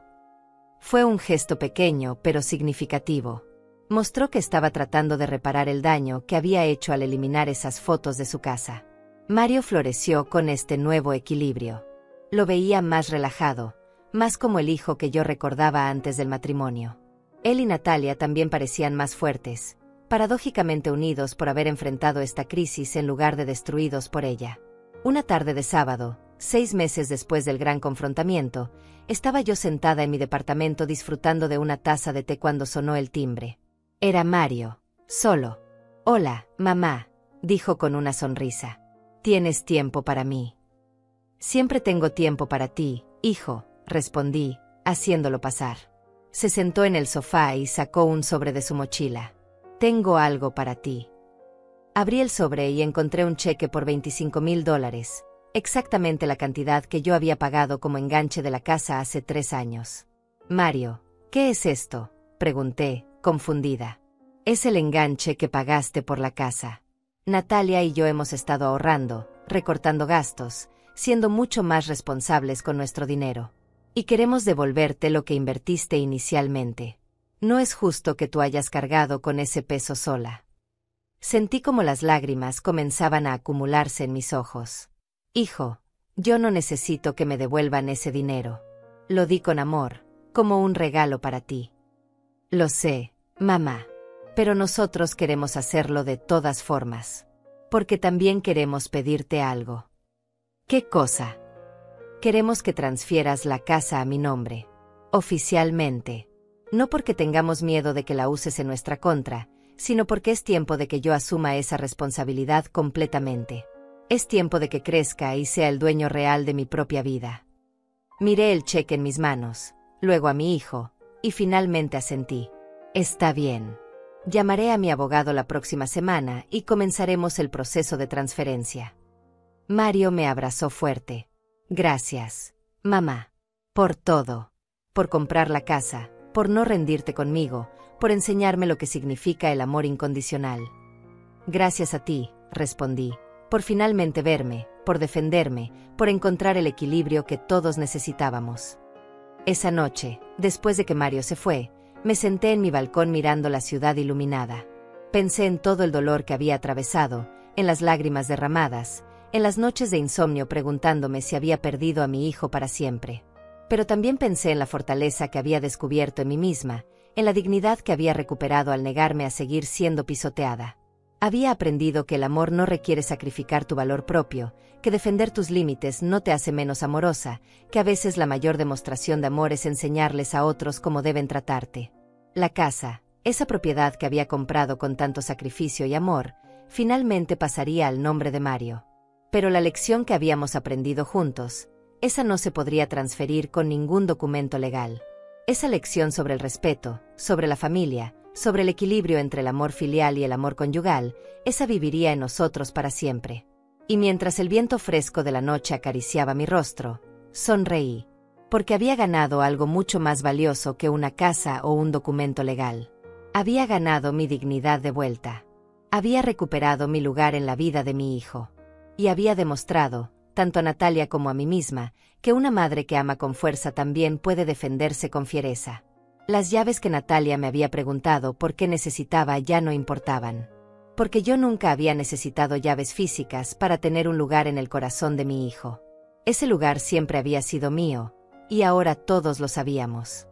Fue un gesto pequeño pero significativo. Mostró que estaba tratando de reparar el daño que había hecho al eliminar esas fotos de su casa. Mario floreció con este nuevo equilibrio. Lo veía más relajado, más como el hijo que yo recordaba antes del matrimonio. Él y Natalia también parecían más fuertes, paradójicamente unidos por haber enfrentado esta crisis en lugar de destruidos por ella. Una tarde de sábado, 6 meses después del gran confrontamiento, estaba yo sentada en mi departamento disfrutando de una taza de té cuando sonó el timbre. Era Mario, solo. «Hola, mamá», dijo con una sonrisa. «¿Tienes tiempo para mí?» «Siempre tengo tiempo para ti, hijo», respondí, haciéndolo pasar. Se sentó en el sofá y sacó un sobre de su mochila. «Tengo algo para ti». Abrí el sobre y encontré un cheque por $25,000, exactamente la cantidad que yo había pagado como enganche de la casa hace 3 años. «Mario, ¿qué es esto?», pregunté, confundida. «Es el enganche que pagaste por la casa. Natalia y yo hemos estado ahorrando, recortando gastos, siendo mucho más responsables con nuestro dinero. Y queremos devolverte lo que invertiste inicialmente. No es justo que tú hayas cargado con ese peso sola». Sentí como las lágrimas comenzaban a acumularse en mis ojos. «Hijo, yo no necesito que me devuelvan ese dinero. Lo di con amor, como un regalo para ti». «Lo sé, mamá. Pero nosotros queremos hacerlo de todas formas. Porque también queremos pedirte algo». «¿Qué cosa?» «Queremos que transfieras la casa a mi nombre. Oficialmente. No porque tengamos miedo de que la uses en nuestra contra, sino porque es tiempo de que yo asuma esa responsabilidad completamente. Es tiempo de que crezca y sea el dueño real de mi propia vida». Miré el cheque en mis manos, luego a mi hijo, y finalmente asentí. «Está bien. Llamaré a mi abogado la próxima semana y comenzaremos el proceso de transferencia». Mario me abrazó fuerte. «Gracias, mamá. Por todo. Por comprar la casa, por no rendirte conmigo, por enseñarme lo que significa el amor incondicional». «Gracias a ti», respondí, «por finalmente verme, por defenderme, por encontrar el equilibrio que todos necesitábamos». Esa noche, después de que Mario se fue, me senté en mi balcón mirando la ciudad iluminada. Pensé en todo el dolor que había atravesado, en las lágrimas derramadas, en las noches de insomnio preguntándome si había perdido a mi hijo para siempre. Pero también pensé en la fortaleza que había descubierto en mí misma, en la dignidad que había recuperado al negarme a seguir siendo pisoteada. Había aprendido que el amor no requiere sacrificar tu valor propio, que defender tus límites no te hace menos amorosa, que a veces la mayor demostración de amor es enseñarles a otros cómo deben tratarte. La casa, esa propiedad que había comprado con tanto sacrificio y amor, finalmente pasaría al nombre de Mario. Pero la lección que habíamos aprendido juntos, esa no se podría transferir con ningún documento legal. Esa lección sobre el respeto, sobre la familia, sobre el equilibrio entre el amor filial y el amor conyugal, esa viviría en nosotros para siempre. Y mientras el viento fresco de la noche acariciaba mi rostro, sonreí, porque había ganado algo mucho más valioso que una casa o un documento legal. Había ganado mi dignidad de vuelta. Había recuperado mi lugar en la vida de mi hijo. Y había demostrado, tanto a Natalia como a mí misma, que una madre que ama con fuerza también puede defenderse con fiereza. Las llaves que Natalia me había preguntado por qué necesitaba ya no importaban. Porque yo nunca había necesitado llaves físicas para tener un lugar en el corazón de mi hijo. Ese lugar siempre había sido mío, y ahora todos lo sabíamos.